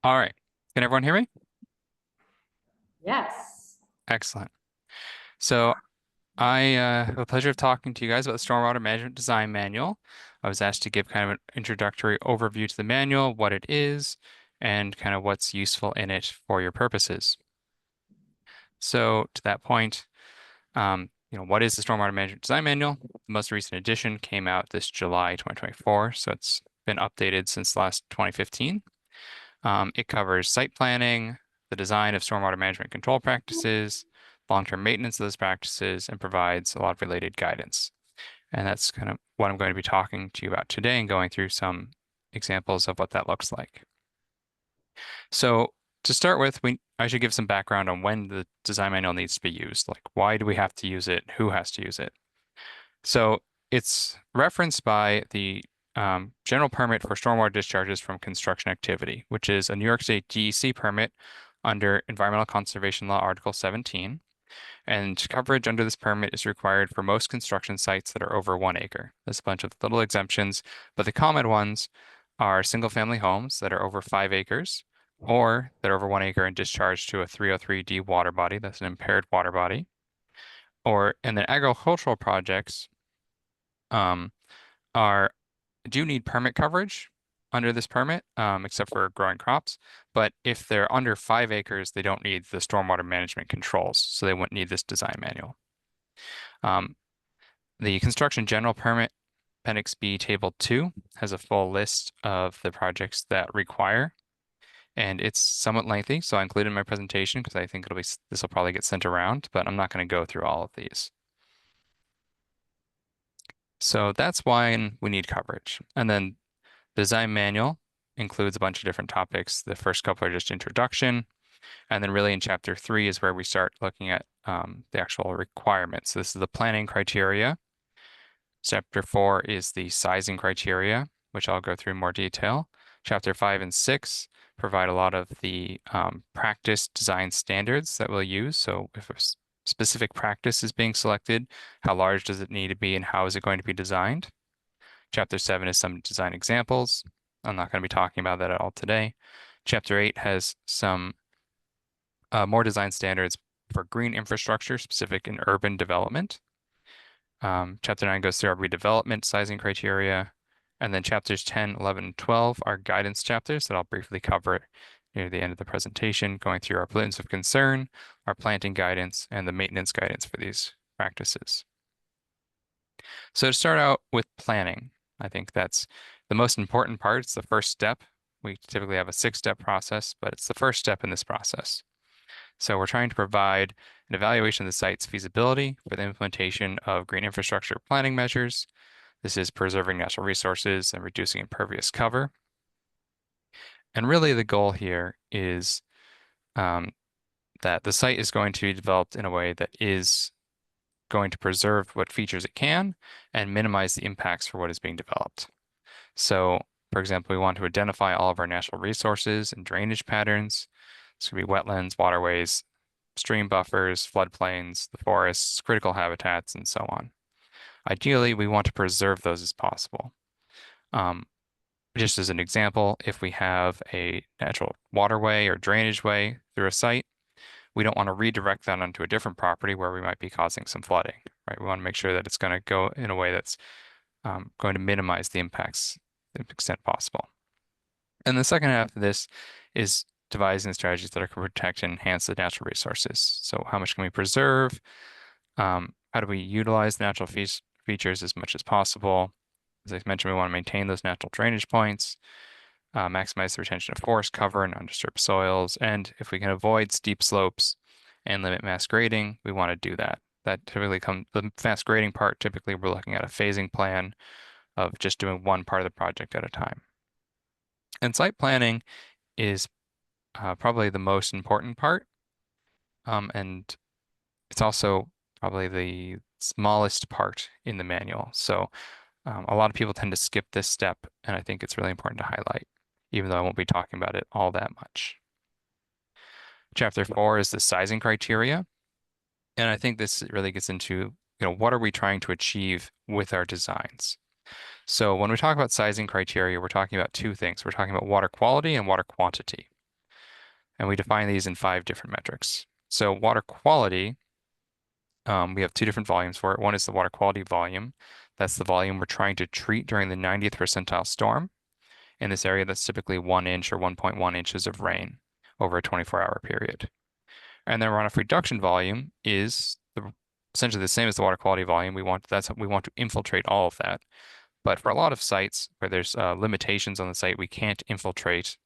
All right. Can everyone hear me? Yes. Excellent. So I have the pleasure of talking to you guys about the Stormwater Management Design Manual. I was asked to give kind of an introductory overview to the manual, what it is, and kind of what's useful in it for your purposes. So to that point, what is the Stormwater Management Design Manual? The most recent edition came out this July 2024, so it's been updated since last 2015. It covers site planning, the design of stormwater management control practices, long-term maintenance of those practices, and provides a lot of related guidance. And that's kind of what I'm going to be talking to you about today and going through some examples of what that looks like. So to start with, I should give some background on when the design manual needs to be used. Like, why do we have to use it? Who has to use it? So it's referenced by the general permit for stormwater discharges from construction activity, which is a New York State DEC permit under Environmental Conservation Law Article 17. And coverage under this permit is required for most construction sites that are over 1 acre. There's a bunch of little exemptions, but the common ones are single-family homes that are over 5 acres or that are over 1 acre and discharged to a 303D water body. That's an impaired water body. And then agricultural projects um, are do need permit coverage under this permit, except for growing crops. But if they're under 5 acres, they don't need the stormwater management controls, so they wouldn't need this design manual. The construction general permit, Appendix B, Table 2, has a full list of the projects that require, and it's somewhat lengthy, so I included in my presentation because I think this will probably get sent around, but I'm not going to go through all of these. So that's why we need coverage. And then the design manual includes a bunch of different topics. The first couple are just introduction, and then really in chapter 3 is where we start looking at the actual requirements. So this is the planning criteria. Chapter 4 is the sizing criteria, which I'll go through in more detail. Chapter 5 and 6 provide a lot of the practice design standards that we'll use. So if a specific practice is being selected, how large does it need to be and how is it going to be designed? Chapter 7 is some design examples. I'm not going to be talking about that at all today. Chapter 8 has some more design standards for green infrastructure, specific in urban development. Chapter 9 goes through our redevelopment sizing criteria. And then chapters 10, 11, and 12 are guidance chapters that I'll briefly cover near the end of the presentation, going through our pollutants of concern, our planting guidance, and the maintenance guidance for these practices. So to start out with planning, I think that's the most important part. It's the first step. We typically have a 6-step process, but it's the first step in this process. So we're trying to provide an evaluation of the site's feasibility for the implementation of green infrastructure planning measures. This is preserving natural resources and reducing impervious cover. And really the goal here is that the site is going to be developed in a way that is going to preserve what features it can and minimize the impacts for what is being developed. So, for example, we want to identify all of our natural resources and drainage patterns. This could be wetlands, waterways, stream buffers, floodplains, the forests, critical habitats, and so on. Ideally, we want to preserve those as possible. Just as an example, if we have a natural waterway or drainage way through a site, we don't want to redirect that onto a different property where we might be causing some flooding, right? We want to make sure that it's going to go in a way that's going to minimize the impacts to the extent possible. And the second half of this is devising strategies that can protect and enhance the natural resources. So how much can we preserve? How do we utilize the natural features as much as possible? As I mentioned, we want to maintain those natural drainage points, maximize the retention of forest cover and undisturbed soils. And if we can avoid steep slopes and limit mass grading, we want to do that. That typically the mass grading part, typically we're looking at a phasing plan of just doing one part of the project at a time. And site planning is probably the most important part. And it's also probably the smallest part in the manual. So a lot of people tend to skip this step, and I think it's really important to highlight, even though I won't be talking about it all that much. Chapter 4 is the sizing criteria. And I think this really gets into, what are we trying to achieve with our designs? So when we talk about sizing criteria, we're talking about two things. We're talking about water quality and water quantity. And we define these in 5 different metrics. So water quality, we have 2 different volumes for it. One is the water quality volume. That's the volume we're trying to treat during the 90th percentile storm. In this area, that's typically 1 inch or 1.1 inches of rain over a 24-hour period. And then runoff reduction volume is essentially the same as the water quality volume. We want to infiltrate all of that. But for a lot of sites where there's limitations on the site, we can't infiltrate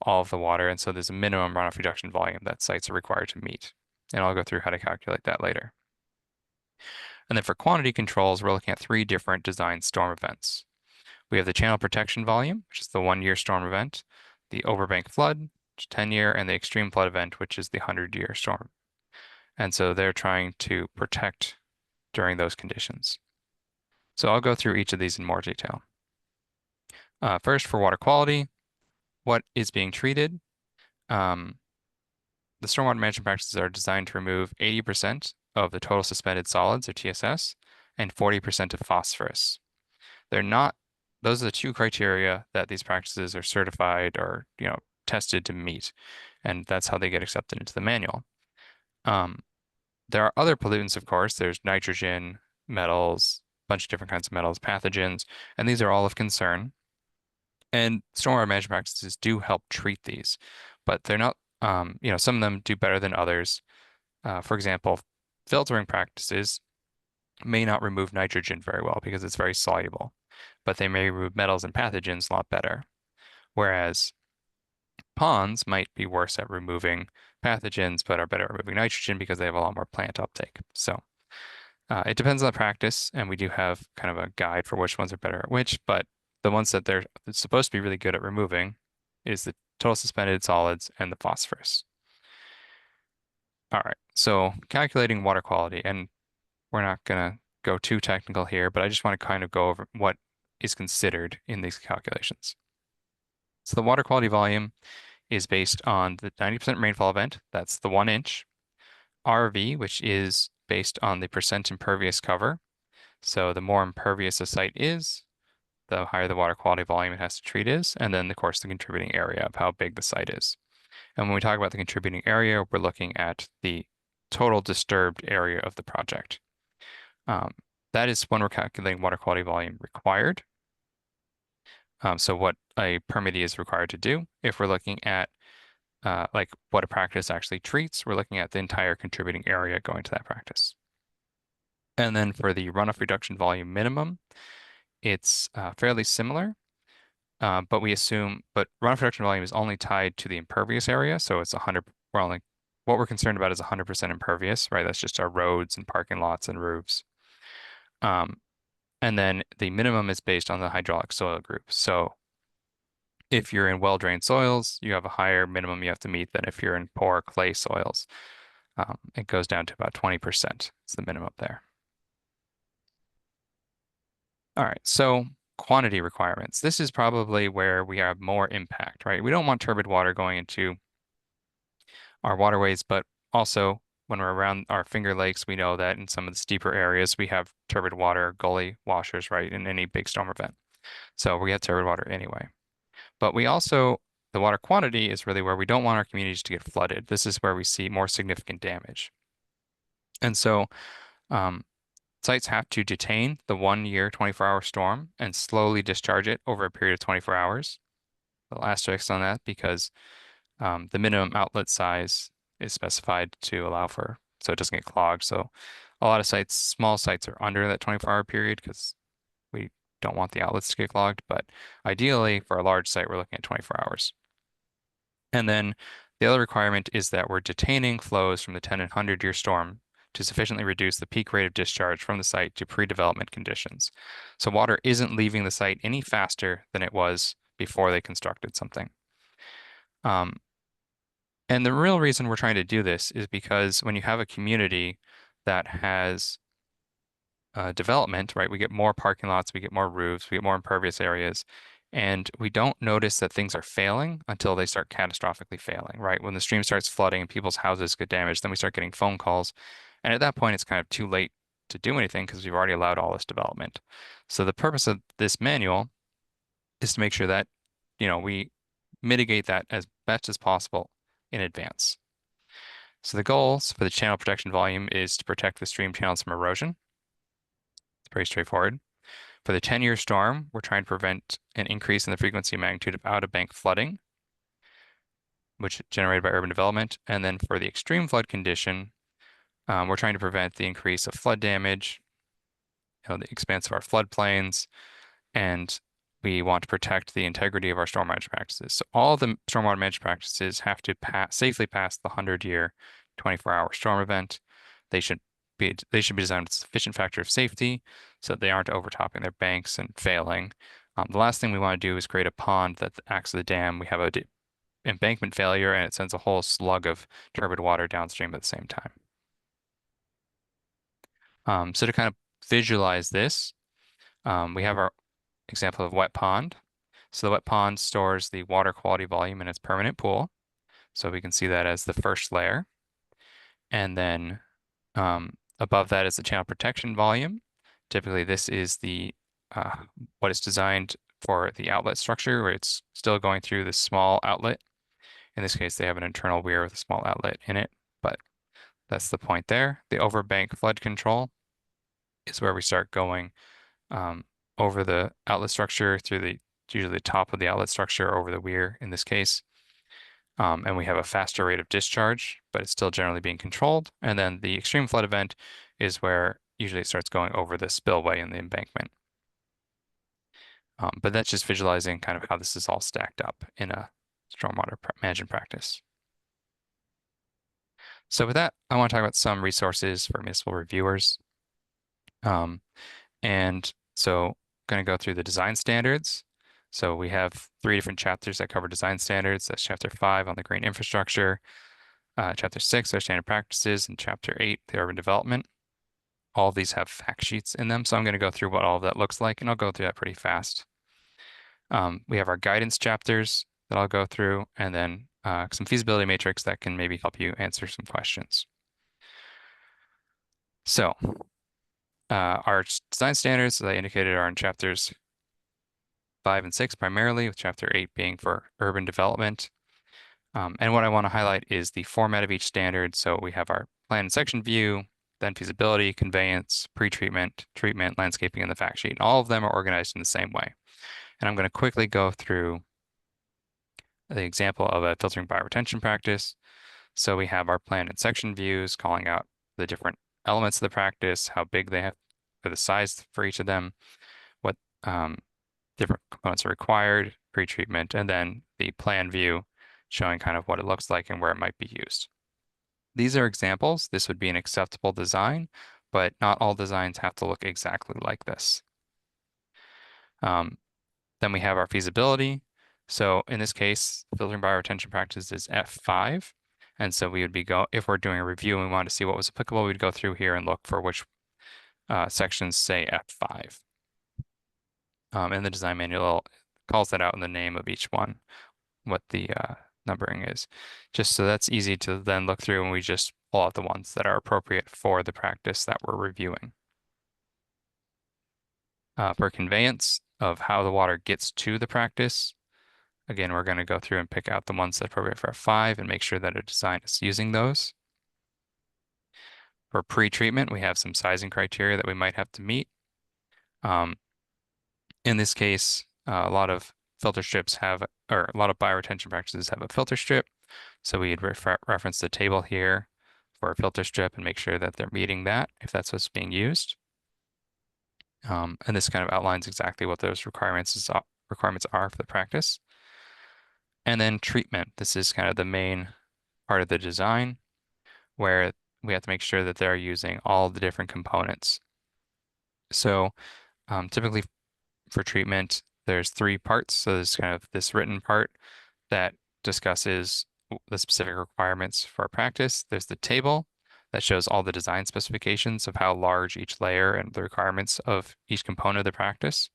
all of the water, and so there's a minimum runoff reduction volume that sites are required to meet. And I'll go through how to calculate that later. And then for quantity controls, we're looking at 3 different design storm events. We have the channel protection volume, which is the 1-year storm event, the overbank flood, which is 10-year, and the extreme flood event, which is the 100-year storm. And so they're trying to protect during those conditions. So I'll go through each of these in more detail. First, for water quality, what is being treated? The stormwater management practices are designed to remove 80% of the total suspended solids, or TSS, and 40% of phosphorus. Those are the 2 criteria that these practices are certified or, tested to meet, and that's how they get accepted into the manual. There are other pollutants, of course. There's nitrogen, metals, a bunch of different kinds of metals, pathogens, and these are all of concern. And stormwater management practices do help treat these, but they're not, some of them do better than others. For example, filtering practices may not remove nitrogen very well because it's very soluble, but they may remove metals and pathogens a lot better. Whereas ponds might be worse at removing pathogens, but are better at removing nitrogen because they have a lot more plant uptake. So it depends on the practice, and we do have kind of a guide for which ones are better at which, but the ones that they're supposed to be really good at removing is the total suspended solids and the phosphorus. All right, so calculating water quality, and we're not going to go too technical here, but I just want to kind of go over what is considered in these calculations. So the water quality volume is based on the 90% rainfall event, that's the 1 inch, RV, which is based on the percent impervious cover. So the more impervious a site is, the higher the water quality volume it has to treat is, and then, of course, the contributing area of how big the site is. And when we talk about the contributing area, we're looking at the total disturbed area of the project. That is when we're calculating water quality volume required. So what a permittee is required to do. If we're looking at like what a practice actually treats, we're looking at the entire contributing area going to that practice. And then for the runoff reduction volume minimum, it's fairly similar, but runoff reduction volume is only tied to the impervious area. So it's 100, what we're concerned about is 100% impervious, right? That's just our roads and parking lots and roofs. And then the minimum is based on the hydraulic soil group. So if you're in well-drained soils, you have a higher minimum you have to meet than if you're in poor clay soils. It goes down to about 20%. It's the minimum there. All right, so quantity requirements. This is probably where we have more impact, right? We don't want turbid water going into our waterways, but also when we're around our Finger Lakes, we know that in some of the steeper areas, we have turbid water gully washers, right, in any big storm event. So we have turbid water anyway. But the water quantity is really where we don't want our communities to get flooded. This is where we see more significant damage. And so sites have to detain the 1-year 24-hour storm and slowly discharge it over a period of 24 hours. The asterisk on that because the minimum outlet size is specified to allow for, so it doesn't get clogged. So a lot of sites, small sites are under that 24-hour period because we don't want the outlets to get clogged. But ideally, for a large site, we're looking at 24 hours. And then the other requirement is that we're detaining flows from the 10 and 100-year storm to sufficiently reduce the peak rate of discharge from the site to pre-development conditions. So water isn't leaving the site any faster than it was before they constructed something. And the real reason we're trying to do this is because when you have a community that has development, right, we get more parking lots, we get more roofs, we get more impervious areas, and we don't notice that things are failing until they start catastrophically failing, right? When the stream starts flooding and people's houses get damaged, then we start getting phone calls. And at that point, it's kind of too late to do anything because we've already allowed all this development. So the purpose of this manual is to make sure that, we mitigate that as best as possible in advance. So the goals for the channel protection volume is to protect the stream channels from erosion. It's pretty straightforward. For the 10-year storm, we're trying to prevent an increase in the frequency and magnitude of out-of-bank flooding, which is generated by urban development. And then for the extreme flood condition, we're trying to prevent the increase of flood damage, the expanse of our floodplains, and we want to protect the integrity of our storm management practices. So all the stormwater management practices have to safely pass the 100-year 24-hour storm event. They should be designed with sufficient factor of safety so that they aren't overtopping their banks and failing. The last thing we want to do is create a pond that acts as a dam. We have a embankment failure and it sends a whole slug of turbid water downstream at the same time. So to kind of visualize this, we have our example of wet pond. So the wet pond stores the water quality volume in its permanent pool. So we can see that as the first layer. And then above that is the channel protection volume. Typically this is the what is designed for the outlet structure where it's still going through this small outlet. In this case, they have an internal weir with a small outlet in it, but that's the point there. The overbank flood control is where we start going over the outlet structure through usually the top of the outlet structure over the weir in this case. And we have a faster rate of discharge, but it's still generally being controlled. And then the extreme flood event is where usually it starts going over the spillway in the embankment. But that's just visualizing kind of how this is all stacked up in a stormwater management practice. So with that, I want to talk about some resources for municipal reviewers. And so going to go through the design standards. So we have 3 different chapters that cover design standards. That's chapter 5 on the green infrastructure, chapter 6 are standard practices, and chapter 8, the urban development. All of these have fact sheets in them. So I'm going to go through what all of that looks like, and I'll go through that pretty fast. We have our guidance chapters that I'll go through, and then some feasibility matrix that can maybe help you answer some questions. So our design standards, as I indicated, are in chapters 5 and 6 primarily, with chapter 8 being for urban development. And what I want to highlight is the format of each standard. So we have our plan and section view, then feasibility, conveyance, pre-treatment, treatment, landscaping, and the fact sheet. And all of them are organized in the same way. And I'm going to quickly go through the example of a filtering bioretention practice. So we have our plan and section views calling out the different elements of the practice, how big they have, or the size for each of them, what different components are required, pre-treatment, and then the plan view showing kind of what it looks like and where it might be used. These are examples. This would be an acceptable design, but not all designs have to look exactly like this. Then we have our feasibility. So in this case, filtering bioretention practice is F5. And so we would be if we're doing a review and we wanted to see what was applicable, we'd go through here and look for which sections say F5. And the design manual calls that out in the name of each one, what the numbering is, just so that's easy to then look through and we just pull out the ones that are appropriate for the practice that we're reviewing. For conveyance of how the water gets to the practice, again, we're going to go through and pick out the ones that are appropriate for F5 and make sure that a design is using those. For pre-treatment, we have some sizing criteria that we might have to meet. In this case, a lot of filter strips have, or a lot of bioretention practices have a filter strip. So we'd reference the table here for a filter strip and make sure that they're meeting that if that's what's being used. And this kind of outlines exactly what those requirements are for the practice. And then treatment. This is kind of the main part of the design where we have to make sure that they're using all the different components. So typically for treatment, there's 3 parts. So there's kind of this written part that discusses the specific requirements for a practice. There's the table that shows all the design specifications of how large each layer and the requirements of each component of the practice.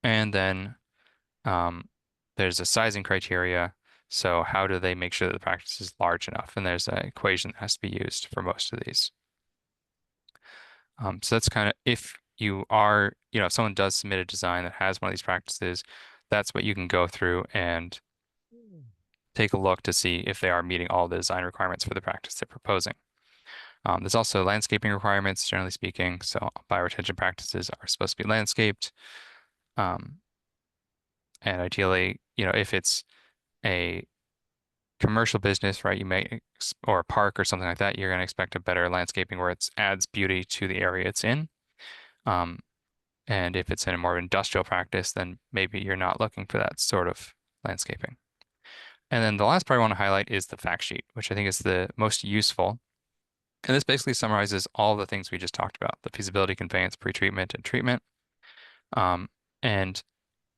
And then there's a sizing criteria. So how do they make sure that the practice is large enough? And there's an equation that has to be used for most of these. So that's kind of, if you are, if someone does submit a design that has one of these practices, that's what you can go through and take a look to see if they are meeting all the design requirements for the practice they're proposing. There's also landscaping requirements, generally speaking. So bioretention practices are supposed to be landscaped. Um, and ideally, if it's a commercial business, right, or a park or something like that, you're going to expect a better landscaping where it adds beauty to the area it's in. Um, and if it's in a more industrial practice, then maybe you're not looking for that sort of landscaping. And then the last part I want to highlight is the fact sheet, which I think is the most useful. And this basically summarizes all the things we just talked about, the feasibility, conveyance, pretreatment, and treatment. Um, and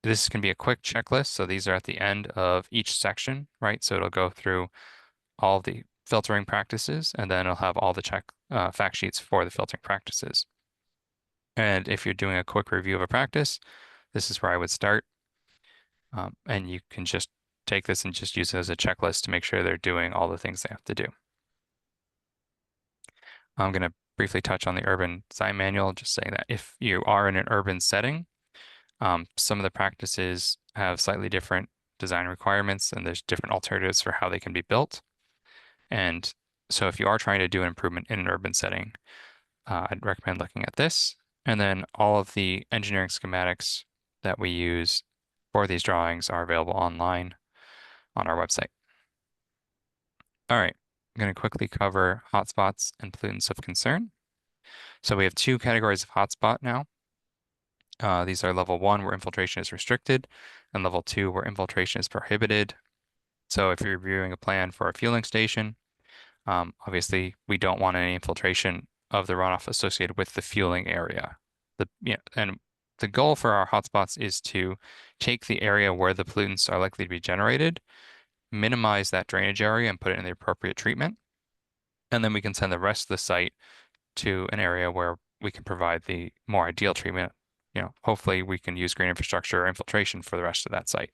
this can be a quick checklist. So these are at the end of each section, right? So it'll go through all the filtering practices, and then it'll have all the fact sheets for the filtering practices. And if you're doing a quick review of a practice, this is where I would start. And you can just take this and just use it as a checklist to make sure they're doing all the things they have to do. I'm going to briefly touch on the urban design manual, just saying that if you are in an urban setting, some of the practices have slightly different design requirements, and there's different alternatives for how they can be built. And so if you are trying to do an improvement in an urban setting, I'd recommend looking at this. And then all of the engineering schematics that we use for these drawings are available online on our website. All right, I'm going to quickly cover hotspots and pollutants of concern. So we have two categories of hotspot now. These are level 1 where infiltration is restricted, and level 2 where infiltration is prohibited. So if you're reviewing a plan for a fueling station, obviously we don't want any infiltration of the runoff associated with the fueling area. And the goal for our hotspots is to take the area where the pollutants are likely to be generated, minimize that drainage area and put it in the appropriate treatment. And then we can send the rest of the site to an area where we can provide the more ideal treatment. Hopefully we can use green infrastructure or infiltration for the rest of that site.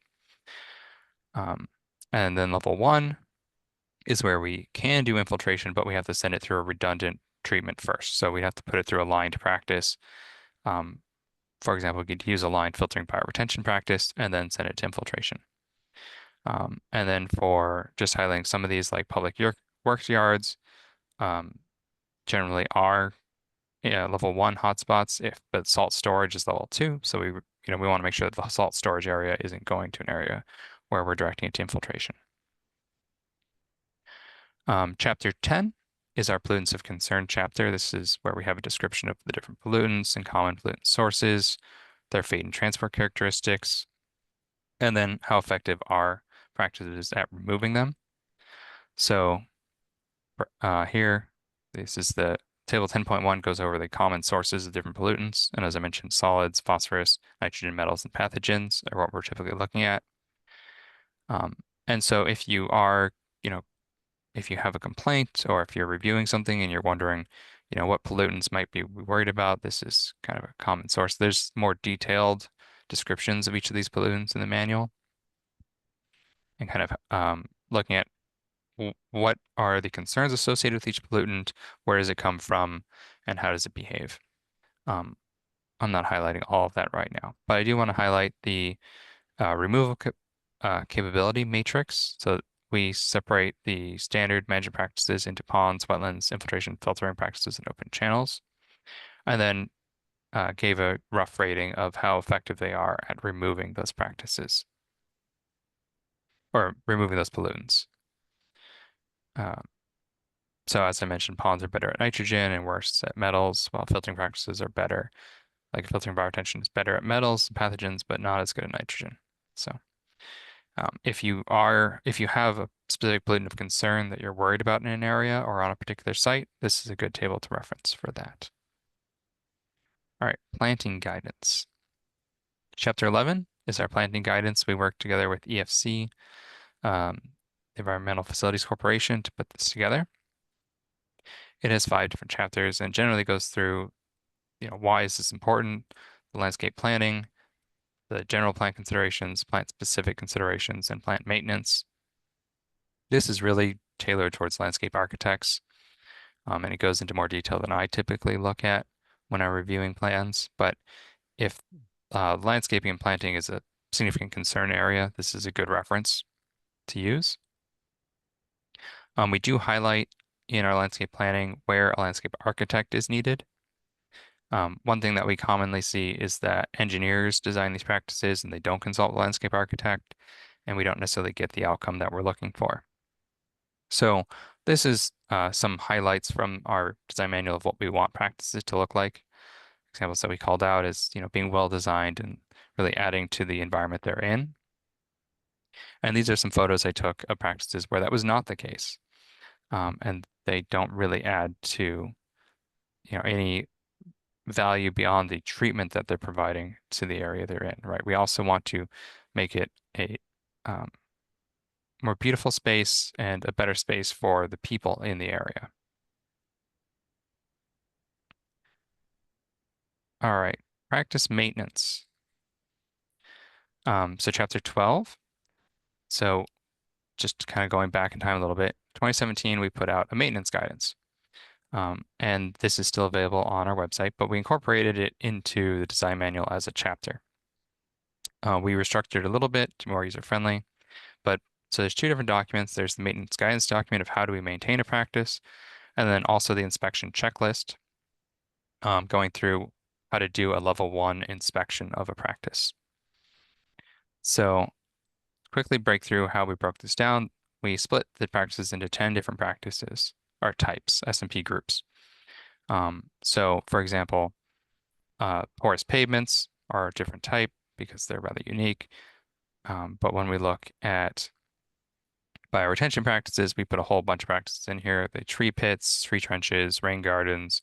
And then level 1 is where we can do infiltration, but we have to send it through a redundant treatment first. So we have to put it through a lined practice. For example, we could use a lined filtering bioretention practice and then send it to infiltration. And then for just highlighting some of these, like public works yards, generally are level 1 hotspots, but salt storage is level 2. So we want to make sure that the salt storage area isn't going to an area where we're directing it to infiltration. Chapter 10 is our pollutants of concern chapter. This is where we have a description of the different pollutants and common pollutant sources, their fate and transport characteristics, and then how effective our practices at removing them. So here, this is the table 10.1 goes over the common sources of different pollutants. And as I mentioned, solids, phosphorus, nitrogen, metals, and pathogens are what we're typically looking at. And so if you are, if you have a complaint or if you're reviewing something and you're wondering, what pollutants might be worried about, this is kind of a common source. There's more detailed descriptions of each of these pollutants in the manual and kind of looking at what are the concerns associated with each pollutant, where does it come from, and how does it behave. I'm not highlighting all of that right now, but I do want to highlight the removal capability matrix. So we separate the standard management practices into ponds, wetlands, infiltration, filtering practices, and open channels, and then gave a rough rating of how effective they are at removing those practices or removing those pollutants. So as I mentioned, ponds are better at nitrogen and worse at metals, while filtering practices are better. Like filtering bioretention is better at metals, pathogens, but not as good at nitrogen. So if you have a specific pollutant of concern that you're worried about in an area or on a particular site, this is a good table to reference for that. All right, planting guidance. Chapter 11 is our planting guidance. We work together with EFC, Environmental Facilities Corporation, to put this together. It has 5 different chapters and generally goes through, why is this important, the landscape planning, the general plant considerations, plant-specific considerations, and plant maintenance. This is really tailored towards landscape architects, and it goes into more detail than I typically look at when I'm reviewing plans. But if landscaping and planting is a significant concern area, this is a good reference to use. We do highlight in our landscape planning where a landscape architect is needed. One thing that we commonly see is that engineers design these practices and they don't consult the landscape architect, and we don't necessarily get the outcome that we're looking for. So this is some highlights from our design manual of what we want practices to look like. Examples that we called out is, being well designed and really adding to the environment they're in. And these are some photos I took of practices where that was not the case. And they don't really add to, any value beyond the treatment that they're providing to the area they're in, right? We also want to make it a um, more beautiful space and a better space for the people in the area. All right, practice maintenance. So chapter 12. So just kind of going back in time a little bit, 2017, we put out a maintenance guidance. And this is still available on our website, but we incorporated it into the design manual as a chapter. We restructured it a little bit to more user-friendly, but so there's two different documents. There's the maintenance guidance document of how do we maintain a practice, and then also the inspection checklist, going through how to do a level 1 inspection of a practice. So quickly break through how we broke this down. We split the practices into 10 different practices, or types, S&P groups. So for example, porous pavements are a different type because they're rather unique. But when we look at bioretention practices, we put a whole bunch of practices in here. The tree pits, tree trenches, rain gardens,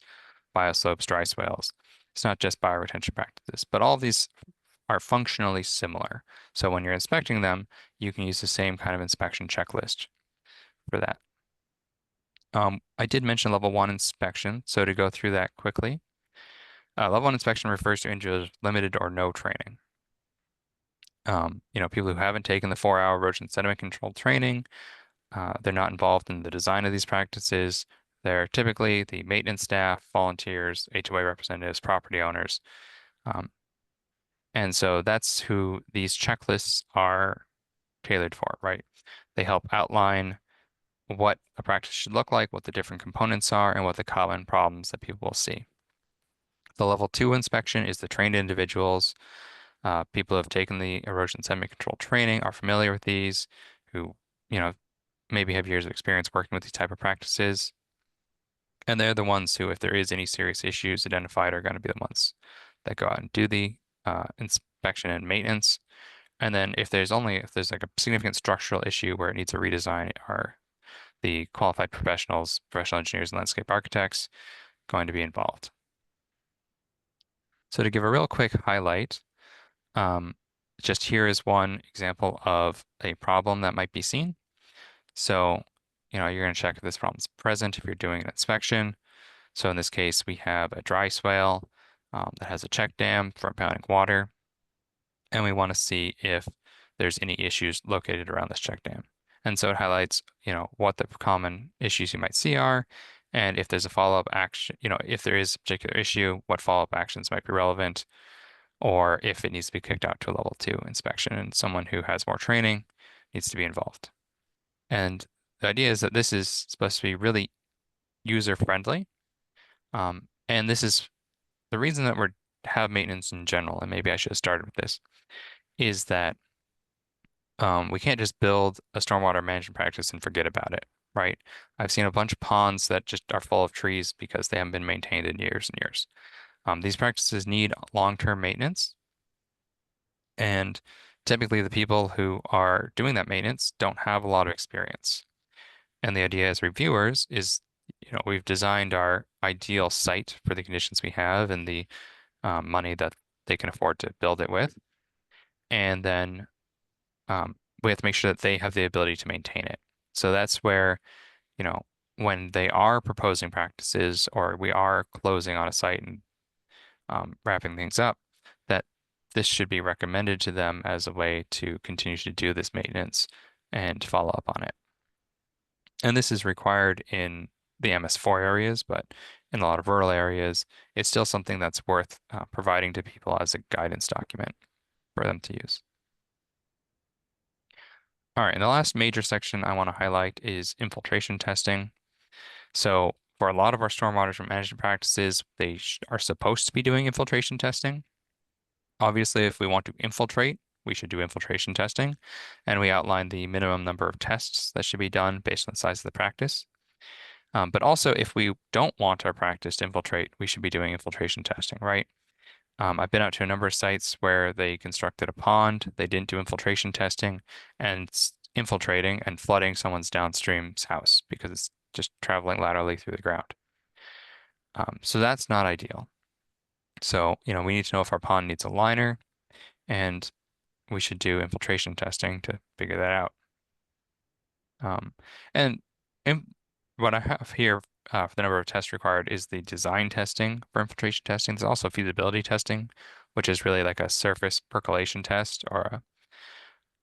bioslopes, dry swales. It's not just bioretention practices, but all of these are functionally similar. So when you're inspecting them, you can use the same kind of inspection checklist for that. I did mention level 1 inspection, so to go through that quickly. Level 1 inspection refers to individuals with limited or no training. People who haven't taken the 4-hour erosion sediment control training, they're not involved in the design of these practices. They're typically the maintenance staff, volunteers, HOA representatives, property owners. And so that's who these checklists are tailored for, right? They help outline what a practice should look like, what the different components are, and what the common problems that people will see. The level 2 inspection is the trained individuals. People who have taken the erosion sediment control training are familiar with these, who, maybe have years of experience working with these type of practices. And they're the ones who, if there is any serious issues identified, are going to be the ones that go out and do the inspection and maintenance. And then if there's like a significant structural issue where it needs a redesign, are the qualified professionals, professional engineers and landscape architects going to be involved. So to give a real quick highlight, just here is one example of a problem that might be seen. So, you're going to check if this problem is present if you're doing an inspection. So in this case, we have a dry swale that has a check dam for impounding water, and we want to see if there's any issues located around this check dam. And so it highlights, what the common issues you might see are, and if there's a follow-up action, if there is a particular issue, what follow-up actions might be relevant, or if it needs to be kicked out to a level 2 inspection and someone who has more training needs to be involved. And the idea is that this is supposed to be really user-friendly. And this is the reason that we have maintenance in general, and maybe I should have started with this, is that we can't just build a stormwater management practice and forget about it, right? I've seen a bunch of ponds that just are full of trees because they haven't been maintained in years and years. These practices need long-term maintenance, and typically the people who are doing that maintenance don't have a lot of experience. And the idea as reviewers is, we've designed our ideal site for the conditions we have and the money that they can afford to build it with. And then we have to make sure that they have the ability to maintain it. So that's where, when they are proposing practices or we are closing on a site and wrapping things up, that this should be recommended to them as a way to continue to do this maintenance and follow up on it. And this is required in the MS4 areas, but in a lot of rural areas, it's still something that's worth providing to people as a guidance document for them to use. All right, and the last major section I want to highlight is infiltration testing. So for a lot of our stormwater management practices, they are supposed to be doing infiltration testing. Obviously, if we want to infiltrate, we should do infiltration testing, and we outline the minimum number of tests that should be done based on the size of the practice. But also, if we don't want our practice to infiltrate, we should be doing infiltration testing, right? I've been out to a number of sites where they constructed a pond, they didn't do infiltration testing, and it's infiltrating and flooding someone's downstream's house because it's just traveling laterally through the ground. So that's not ideal. So, we need to know if our pond needs a liner, and we should do infiltration testing to figure that out. Um, and what I have here for the number of tests required is the design testing for infiltration testing. There's also feasibility testing, which is really like a surface percolation test,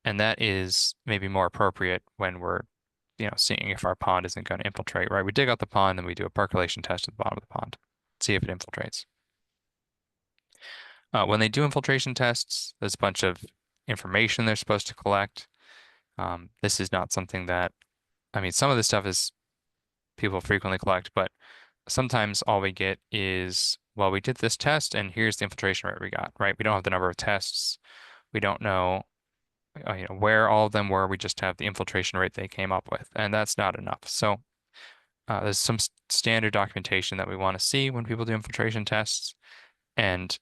and that is maybe more appropriate when we're, seeing if our pond isn't going to infiltrate, right? We dig out the pond and we do a percolation test at the bottom of the pond, see if it infiltrates. When they do infiltration tests, there's a bunch of information they're supposed to collect. This is not something that, I mean, some of this stuff is people frequently collect, but sometimes all we get is, well, we did this test and here's the infiltration rate we got, right? We don't have the number of tests. We don't know, where all of them were. We just have the infiltration rate they came up with, and that's not enough. So there's some standard documentation that we want to see when people do infiltration tests. And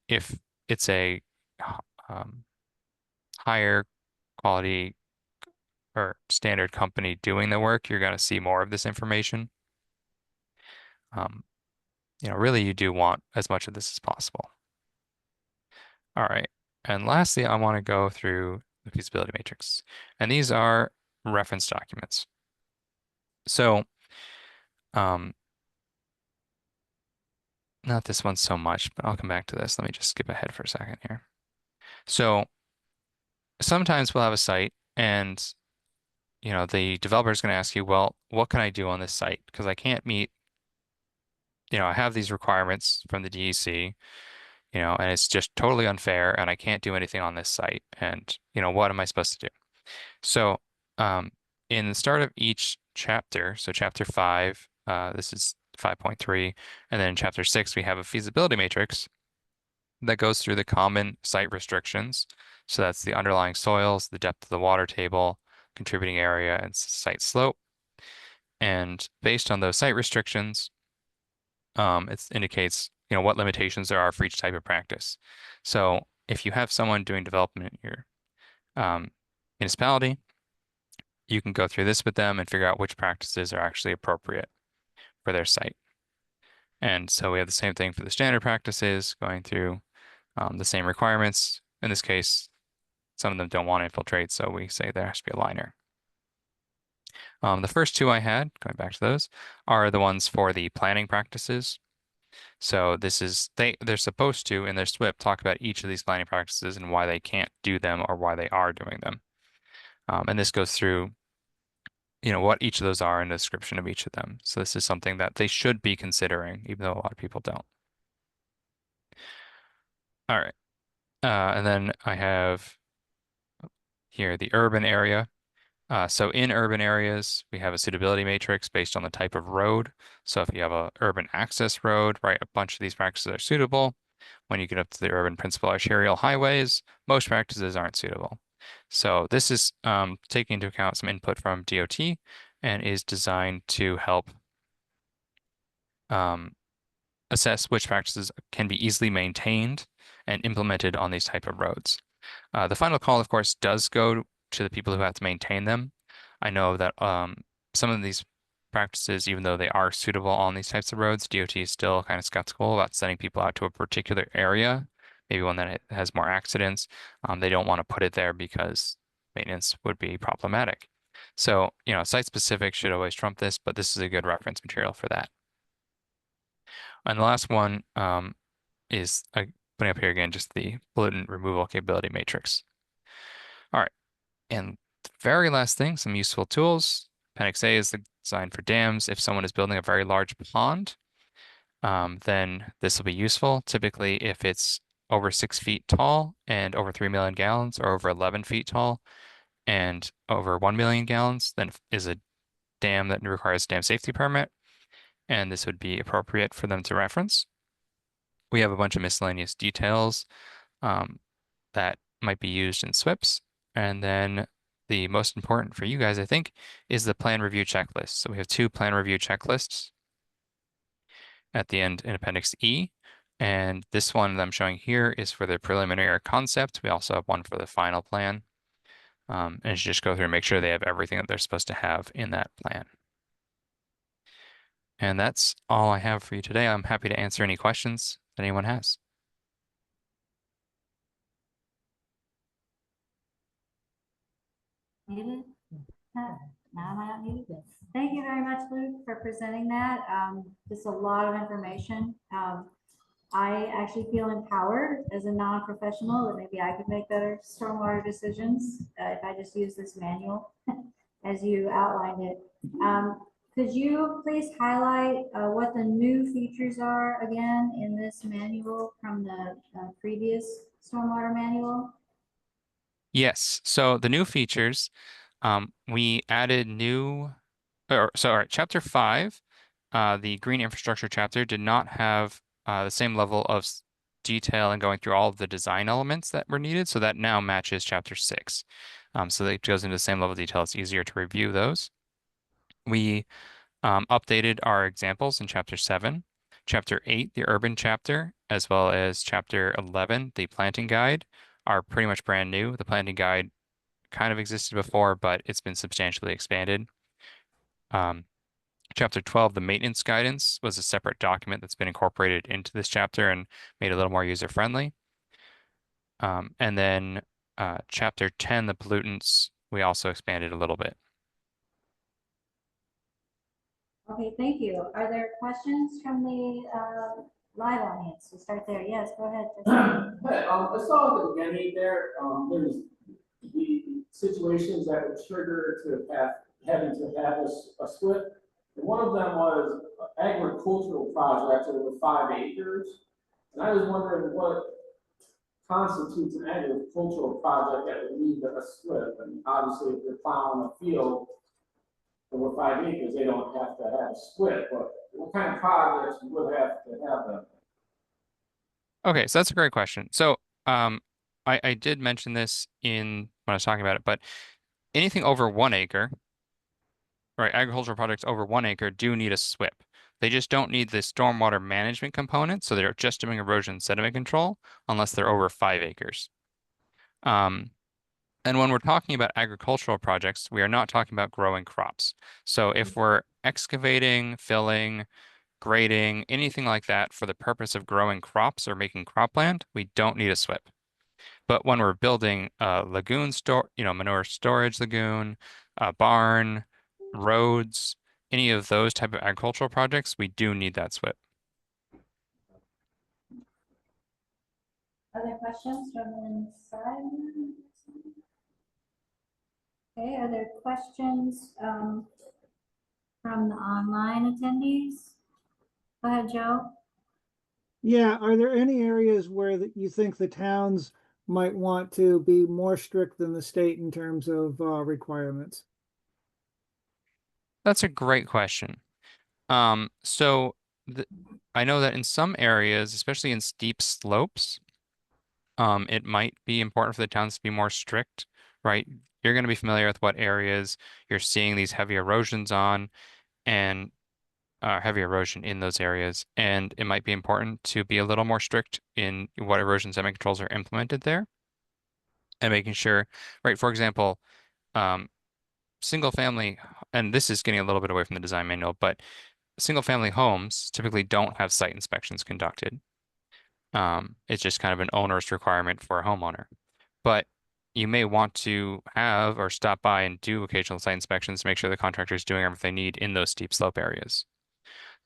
if it's a um, higher quality or standard company doing the work, you're going to see more of this information. Um, really you do want as much of this as possible. All right. And lastly, I want to go through the feasibility matrix. And these are reference documents. So, um, not this one so much, but I'll come back to this. Let me just skip ahead for a second here. So sometimes we'll have a site and, the developer is going to ask you, well, what can I do on this site? Because I can't meet, I have these requirements from the DEC, and it's just totally unfair and I can't do anything on this site. And, what am I supposed to do? So, in the start of each chapter, so chapter 5, this is 5.3, and then in chapter 6, we have a feasibility matrix that goes through the common site restrictions. So that's the underlying soils, the depth of the water table, contributing area, and site slope. And based on those site restrictions, it indicates, what limitations there are for each type of practice. So if you have someone doing development in your municipality, you can go through this with them and figure out which practices are actually appropriate for their site. And so we have the same thing for the standard practices, going through the same requirements. In this case, some of them don't want to infiltrate, so we say there has to be a liner. The first two I had, going back to those, are the ones for the planning practices. So this is, they're supposed to, in their SWIP, talk about each of these planning practices and why they can't do them or why they are doing them. And this goes through, what each of those are and a description of each of them. So this is something that they should be considering, even though a lot of people don't. All right. And then I have here the urban area. So in urban areas, we have a suitability matrix based on the type of road. So if you have a urban access road, right, a bunch of these practices are suitable. When you get up to the urban principal arterial highways, most practices aren't suitable. So this is taking into account some input from DOT and is designed to help assess which practices can be easily maintained and implemented on these type of roads. The final call, of course, does go to the people who have to maintain them. I know that some of these practices, even though they are suitable on these types of roads, DOT is still kind of skeptical about sending people out to a particular area, maybe one that has more accidents. They don't want to put it there because maintenance would be problematic. So, site specific should always trump this, but this is a good reference material for that. And the last one is putting up here again, just the pollutant removal capability matrix. All right, and the very last thing, some useful tools. Appendix A is designed for dams. If someone is building a very large pond, then this will be useful. Typically, if it's over 6 feet tall and over 3 million gallons or over 11 feet tall, and over 1 million gallons, then is a dam that requires a dam safety permit, and this would be appropriate for them to reference. We have a bunch of miscellaneous details um, that might be used in SWIPs. And then the most important for you guys, I think, is the plan review checklist. So we have two plan review checklists at the end in Appendix E. And this one that I'm showing here is for the preliminary concept. We also have one for the final plan. And just go through and make sure they have everything that they're supposed to have in that plan. And that's all I have for you today. I'm happy to answer any questions that anyone has. Muted? Huh, now am I not muted? Thank you very much, Luke, for presenting that. Just a lot of information. I actually feel empowered as a non-professional that maybe I could make better stormwater decisions if I just use this manual as you outlined it. Could you please highlight what the new features are again in this manual from the previous stormwater manual? Yes, so the new features, we added all right, chapter 5, the green infrastructure chapter did not have the same level of detail and going through all of the design elements that were needed, so that now matches chapter 6. So that goes into the same level of detail. It's easier to review those. We updated our examples in chapter 7, chapter 8, the urban chapter, as well as chapter 11, the planting guide, are pretty much brand new. The planting guide kind of existed before, but it's been substantially expanded. Um, Chapter 12, the maintenance guidance, was a separate document that's been incorporated into this chapter and made a little more user-friendly. And then chapter 10, the pollutants, we also expanded a little bit. Okay, thank you. Are there questions from the live audience? We'll start there. Yes, go ahead. Hi, I saw at the beginning there, there's the situations that would trigger to having to have a split. And one of them was agricultural projects over 5 acres. And I was wondering what constitutes an agricultural project that would need a split. And obviously, if you're plowing a field over 5 acres, they don't have to have a split. But what kind of projects would have to have them? Okay, so that's a great question. So I did mention this in when I was talking about it, but anything over 1 acre, right, agricultural projects over 1 acre do need a SWIP. They just don't need the stormwater management component, so they're just doing erosion and sediment control unless they're over 5 acres. Um, and when we're talking about agricultural projects, we are not talking about growing crops. So if we're excavating, filling, grading, anything like that for the purpose of growing crops or making cropland, we don't need a SWIP. But when we're building a lagoon manure storage lagoon, a barn, roads, any of those type of agricultural projects, we do need that SWIP. Other questions from inside? Okay, are there questions from the online attendees? Go ahead, Joe. Yeah, are there any areas where you think the towns might want to be more strict than the state in terms of requirements? That's a great question. So I know that in some areas, especially in steep slopes, it might be important for the towns to be more strict, right? You're going to be familiar with what areas you're seeing these heavy erosions on and heavy erosion in those areas. And it might be important to be a little more strict in what erosion sediment controls are implemented there and making sure, right? For example, um, single family, and this is getting a little bit away from the design manual, but single family homes typically don't have site inspections conducted. It's just kind of an onerous requirement for a homeowner. But you may want to have or stop by and do occasional site inspections to make sure the contractor is doing everything they need in those steep slope areas.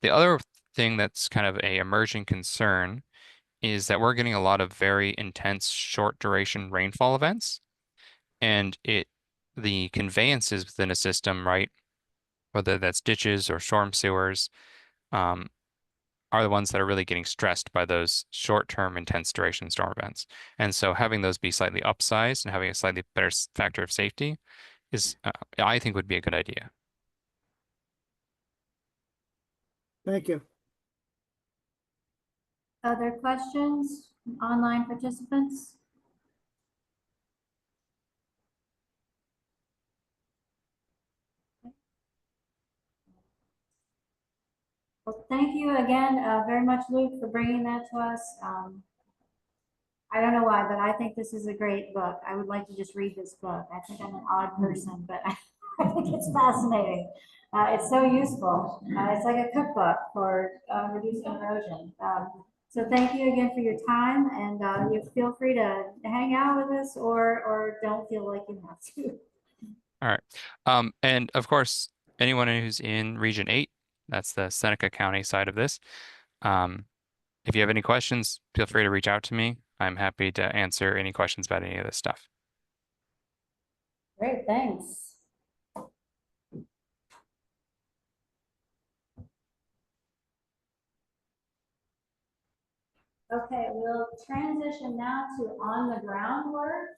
The other thing that's kind of a emerging concern is that we're getting a lot of very intense short duration rainfall events, and the conveyances within a system, right, whether that's ditches or storm sewers, um, are the ones that are really getting stressed by those short-term intense duration storm events. And so having those be slightly upsized and having a slightly better factor of safety is, I think, would be a good idea. Thank you. Other questions, online participants? Well, thank you again very much, Luke, for bringing that to us. I don't know why, but I think this is a great book. I would like to just read this book. I think I'm an odd person, but I think it's fascinating. It's so useful. It's like a cookbook for reducing erosion. So thank you again for your time, and you feel free to hang out with us or don't feel like you have to. All right. And of course, anyone who's in Region 8, that's the Seneca County side of this. If you have any questions, feel free to reach out to me. I'm happy to answer any questions about any of this stuff. Great, thanks. Okay, we'll transition now to on the ground work.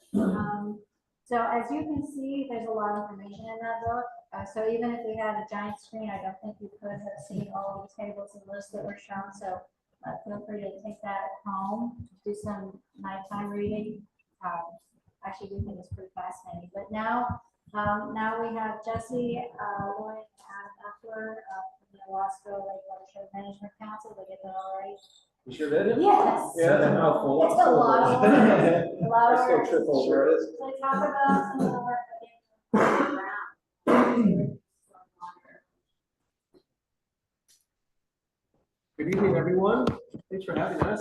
So as you can see, there's a lot of information in that book. So even if we had a giant screen, I don't think you could have seen all of the tables and lists that were shown. So feel free to take that home, do some nighttime reading. Actually, we think it's pretty fascinating. But now we have Jesse Lloyd and Eckler from the Wasco Lake Watershed Management Council. Did I get that all right? You sure did? Yes. Yeah, that's a mouthful. It's a lot of work. A lot of I still work. trip over it. So talk about some of the work that you've done. Good evening, everyone. Thanks for having us.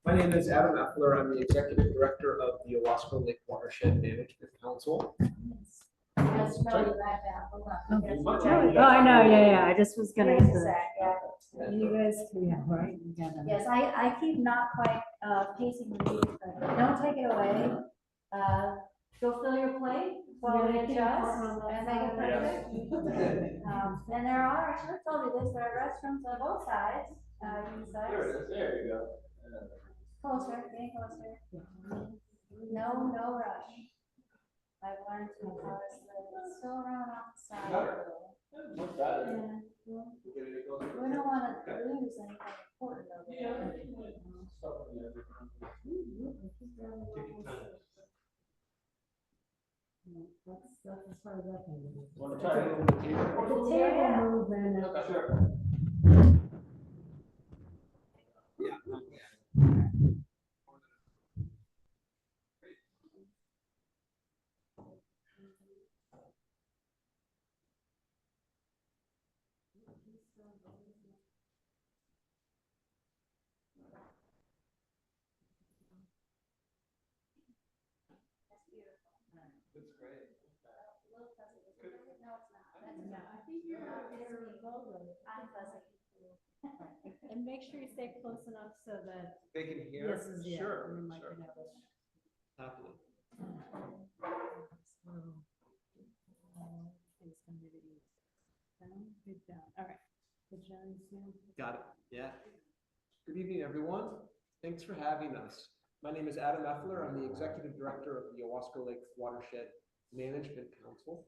My name is Adam Eckler. I'm the Executive Director of the Owasco Lake Watershed Management Council. Yes, no, you're right now. Hold on. Oh, I know, yeah. I just was gonna. Yeah. You guys, yeah, right. Yes, I keep not quite pacing the meeting, but don't take it away. Go fill your plate while we adjust and make it perfect. And there are, I should have told you this, there are restrooms on both sides. There you go. Closer, getting closer. No rush. I've learned to cause the still around outside. Yeah. We don't want to lose anything important over there. That's as far as I can do. Want to try to move the table? The table move and. Okay, sure. That's great. No, I think you're not very logo. I'm fuzzy. And make sure you stay close enough so that They can hear? this is, yeah. Sure, we might sure. get out of- Happily. It's gonna be the east. Down, big down. All right. Good job, Sam. Got it. Yeah. Good evening, everyone. Thanks for having us. My name is Adam Eckler. I'm the Executive Director of the Owasco Lake Watershed Management Council.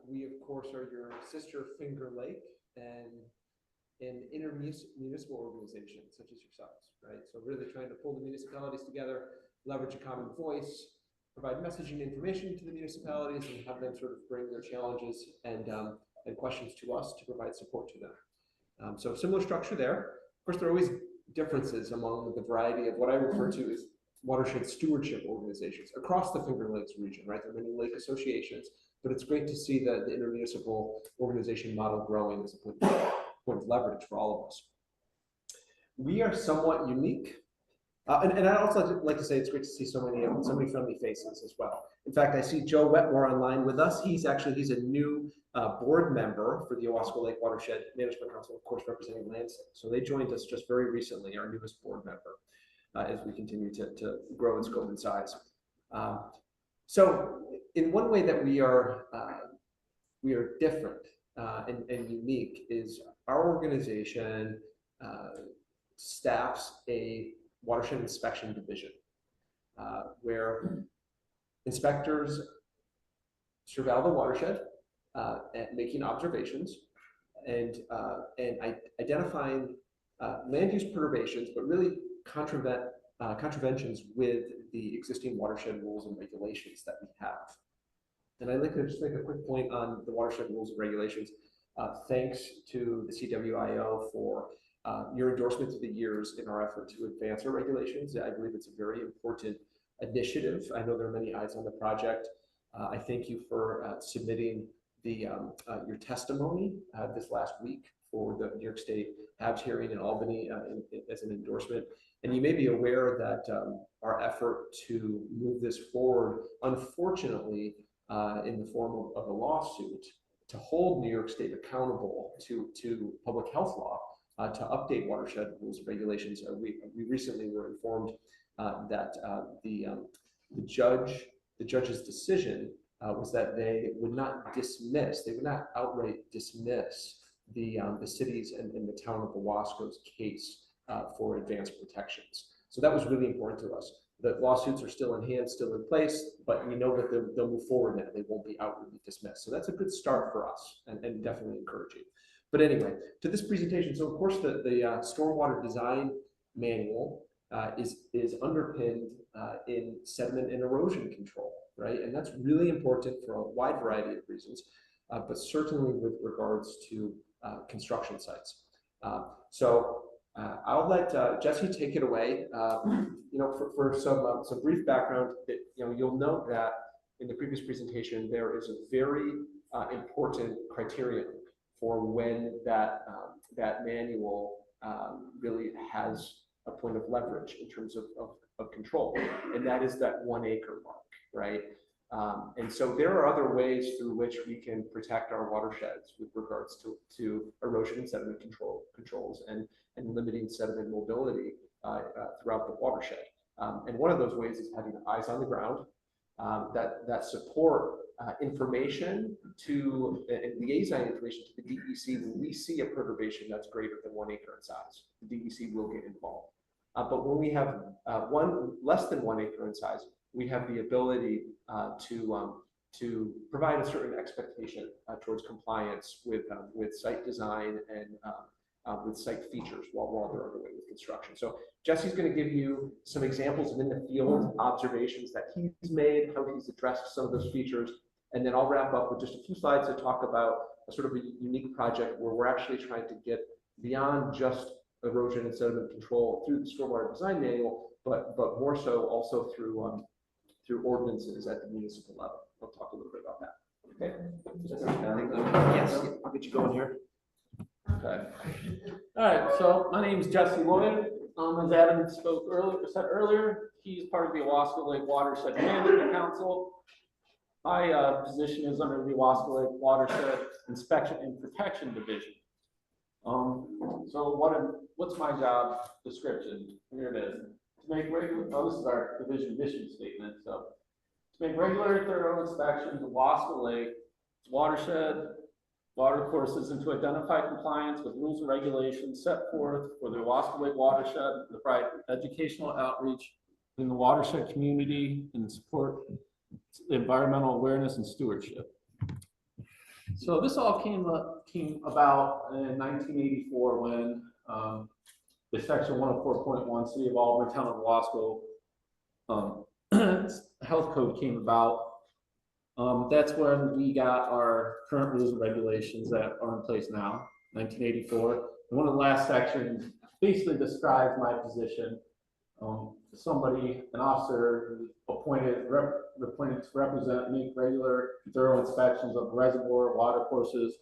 We, of course, are your sister Finger Lake and an intermunicipal organization such as yourselves, right? So really trying to pull the municipalities together, leverage a common voice, provide messaging information to the municipalities, and have them sort of bring their challenges and questions to us to provide support to them. So similar structure there. Of course, there are always differences among the variety of what I refer to as watershed stewardship organizations across the Finger Lakes region, right? There are many lake associations, but it's great to see the intermunicipal organization model growing as a point of leverage for all of us. We are somewhat unique. And I'd also like to say it's great to see so many friendly faces as well. In fact, I see Joe Wetmore online with us. He's a new board member for the Owasco Lake Watershed Management Council, of course, representing Lansing. So they joined us just very recently, our newest board member, as we continue to grow in scope and size. So in one way that we are different and unique is our organization staffs a watershed inspection division where inspectors surveil the watershed and making observations and identifying land use perturbations, but really contraventions with the existing watershed rules and regulations that we have. And I'd like to just make a quick point on the watershed rules and regulations. Thanks to the CWIO for your endorsement through the years in our effort to advance our regulations. I believe it's a very important initiative. I know there are many eyes on the project. I thank you for submitting your testimony this last week for the New York State HABS hearing in Albany as an endorsement. And you may be aware that our effort to move this forward, unfortunately, in the form of a lawsuit to hold New York State accountable to public health law, to update watershed rules and regulations. We recently were informed that the judge's decision was that they would not outright dismiss the city's and the town of Owasco's case for advanced protections. So that was really important to us. The lawsuits are still in hand, still in place, but we know that they'll move forward now. They won't be outwardly dismissed. So that's a good start for us and definitely encouraging. But anyway, to this presentation, so of course the stormwater design manual is underpinned in sediment and erosion control, right? And that's really important for a wide variety of reasons, but certainly with regards to construction sites. I'll let Jesse take it away. For some brief background, you'll note that in the previous presentation there is a very important criterion for when that manual really has a point of leverage in terms of control, and that is that 1 acre mark, right? And so there are other ways through which we can protect our watersheds with regards to erosion and sediment controls and limiting sediment mobility throughout the watershed. And one of those ways is having eyes on the ground that support information and liaison information to the DEC when we see a perturbation that's greater than 1 acre in size. The DEC will get involved. But when we have less than 1 acre in size, we have the ability to provide a certain expectation towards compliance with site design and with site features while they're underway with construction. So Jesse's going to give you some examples of in the field observations that he's made, how he's addressed some of those features, and then I'll wrap up with just a few slides to talk about a sort of a unique project where we're actually trying to get beyond just erosion and sediment control through the stormwater design manual, but more so also through ordinances at the municipal level. We'll talk a little bit about that. Okay. Yes, I'll get you going here. Okay. All right. So my name is Jesse Lloyd. As Adam said earlier, he's part of the Owasco Lake Watershed Management Council. My position is under the Owasco Lake Watershed Inspection and Protection Division. So what's my job description? Here it is. To make regular, this is our division mission statement. So to make regular thorough inspections of Owasco Lake, watershed, water courses, and to identify compliance with rules and regulations set forth for the Owasco Lake watershed, to provide educational outreach in the watershed community and support environmental awareness and stewardship. So this all came about in 1984 when the section 104.1 City of Albany, Town of Owasco health code came about. That's when we got our current rules and regulations that are in place now, 1984. And one of the last sections basically describes my position. An officer appointed to represent, make regular, thorough inspections of reservoir, water courses,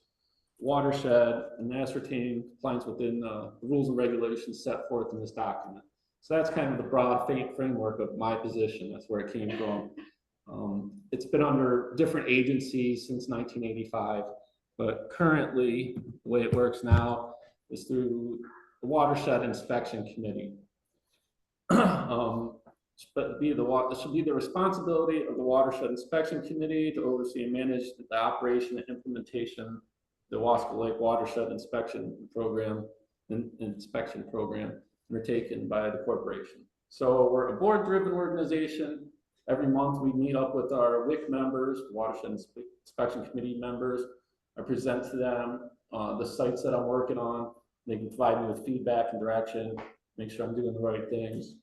watershed, and ascertain compliance within the rules and regulations set forth in this document. So that's kind of the broad framework of my position. That's where it came from. It's been under different agencies since 1985, but currently the way it works now is through the Watershed Inspection Committee. But it should be the responsibility of the Watershed Inspection Committee to oversee and manage the operation and implementation of the Owasco Lake Watershed Inspection Program inspection program undertaken by the corporation. So we're a board-driven organization. Every month we meet up with our WIC members, Watershed Inspection Committee members. I present to them the sites that I'm working on. They can provide me with feedback and direction, make sure I'm doing the right things.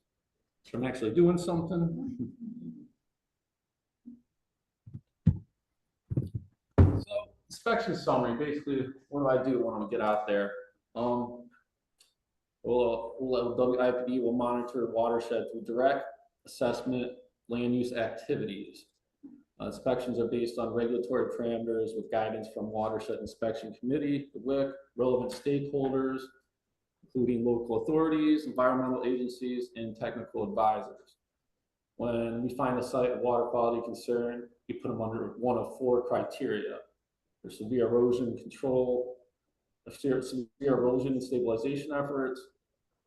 So I'm actually doing something. So inspection summary, basically, what do I do when I get out there? WIPD will monitor watershed through direct assessment, land use activities. Inspections are based on regulatory parameters with guidance from Watershed Inspection Committee, the WIC, relevant stakeholders, including local authorities, environmental agencies, and technical advisors. When we find a site of water quality concern, we put them under one of 4 criteria. There's severe erosion control, severe erosion and stabilization efforts,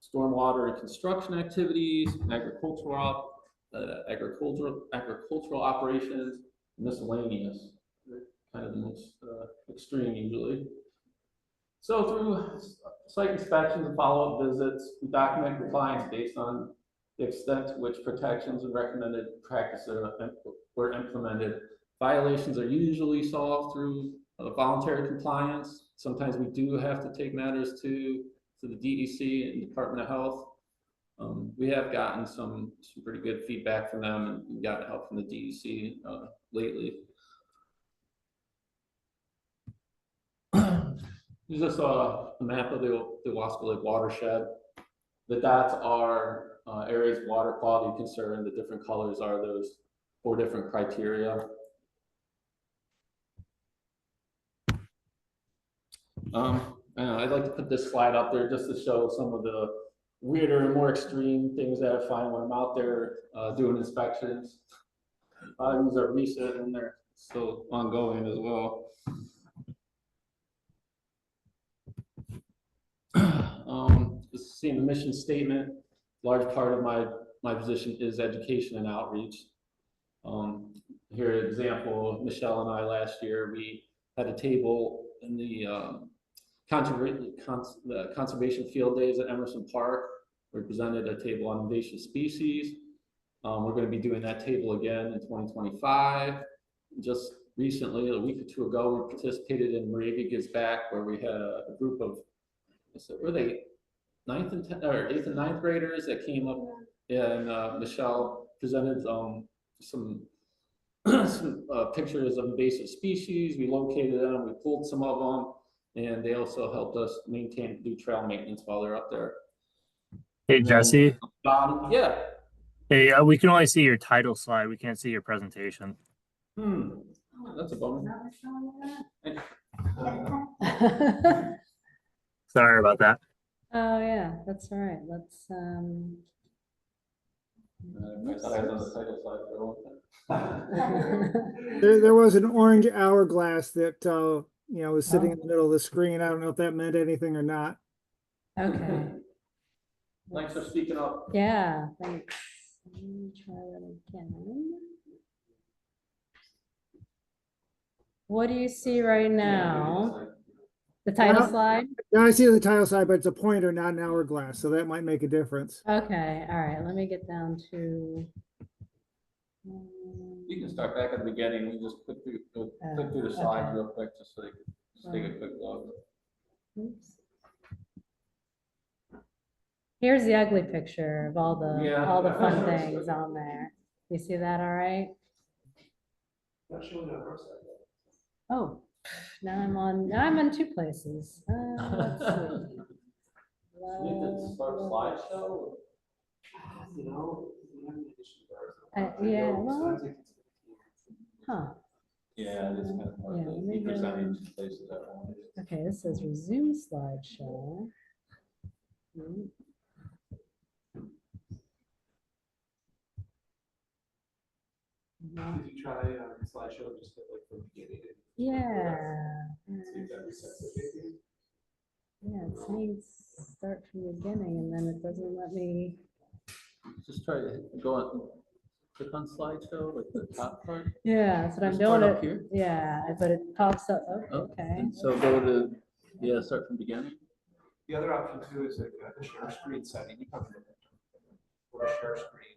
stormwater and construction activities, agricultural operations, miscellaneous, kind of the most extreme usually. So through site inspections and follow-up visits, we document compliance based on the extent to which protections and recommended practices were implemented. Violations are usually solved through voluntary compliance. Sometimes we do have to take matters to the DEC and Department of Health. We have gotten some pretty good feedback from them, and we've gotten help from the DEC lately. This is a map of the Owasco Lake watershed. The dots are areas of water quality concern. The different colors are those 4 different criteria. I'd like to put this slide up there just to show some of the weirder and more extreme things that I find when I'm out there doing inspections. These are recent and they're still ongoing as well. Just seeing the mission statement, large part of my position is education and outreach. Here, an example, Michelle and I last year, we had a table in the conservation field days at Emerson Park. We presented a table on invasive species. We're going to be doing that table again in 2025. Just recently, a week or 2 ago, we participated in Moravia Gives Back, where we had a group of, were they 9th and 10th or 8th and 9th graders that came up, and Michelle presented some pictures of invasive species. We located them, we pulled some of them, and they also helped us do trail maintenance while they're up there. Hey, Jesse. Yeah. Hey, we can only see your title slide. We can't see your presentation. That's a bummer. Sorry about that. Oh, yeah, that's all right. Let's, I thought I was on the title slide for a long time. There was an orange hourglass that, was sitting in the middle of the screen. I don't know if that meant anything or not. okay. Thanks for speaking up. Yeah, thanks. Let me try that again. What do you see right now? The title Well, slide? Now I see the title slide, but it's a pointer, not an hourglass, so that might make a difference. Okay, all right, let me get down to. You can start back at the beginning. We just click through the slides real quick just so they can just take a quick look. Oops. Here's the ugly picture of all the fun things on there. You see that all right? Not showing on our side. Oh, now I'm on 2 places. Let's see. Need to start slideshow? You know, we have an issue Yeah, well, huh. Yeah, it's kind of hard Yeah, to let me be go. presenting to places at once. Okay, this says resume slideshow. Did you try slideshow just like from the beginning? Yeah. See if that resets it maybe? Yeah, it's saying start from the beginning and then it doesn't let me. Just try to go on, click on slideshow, like the top part. Yeah, that's what I'm Just doing. start up here? Yeah, but it pops up. Oh, Oh, okay. and so go to, start from beginning. The other option too is like the share screen setting. You probably know that. Or share screen.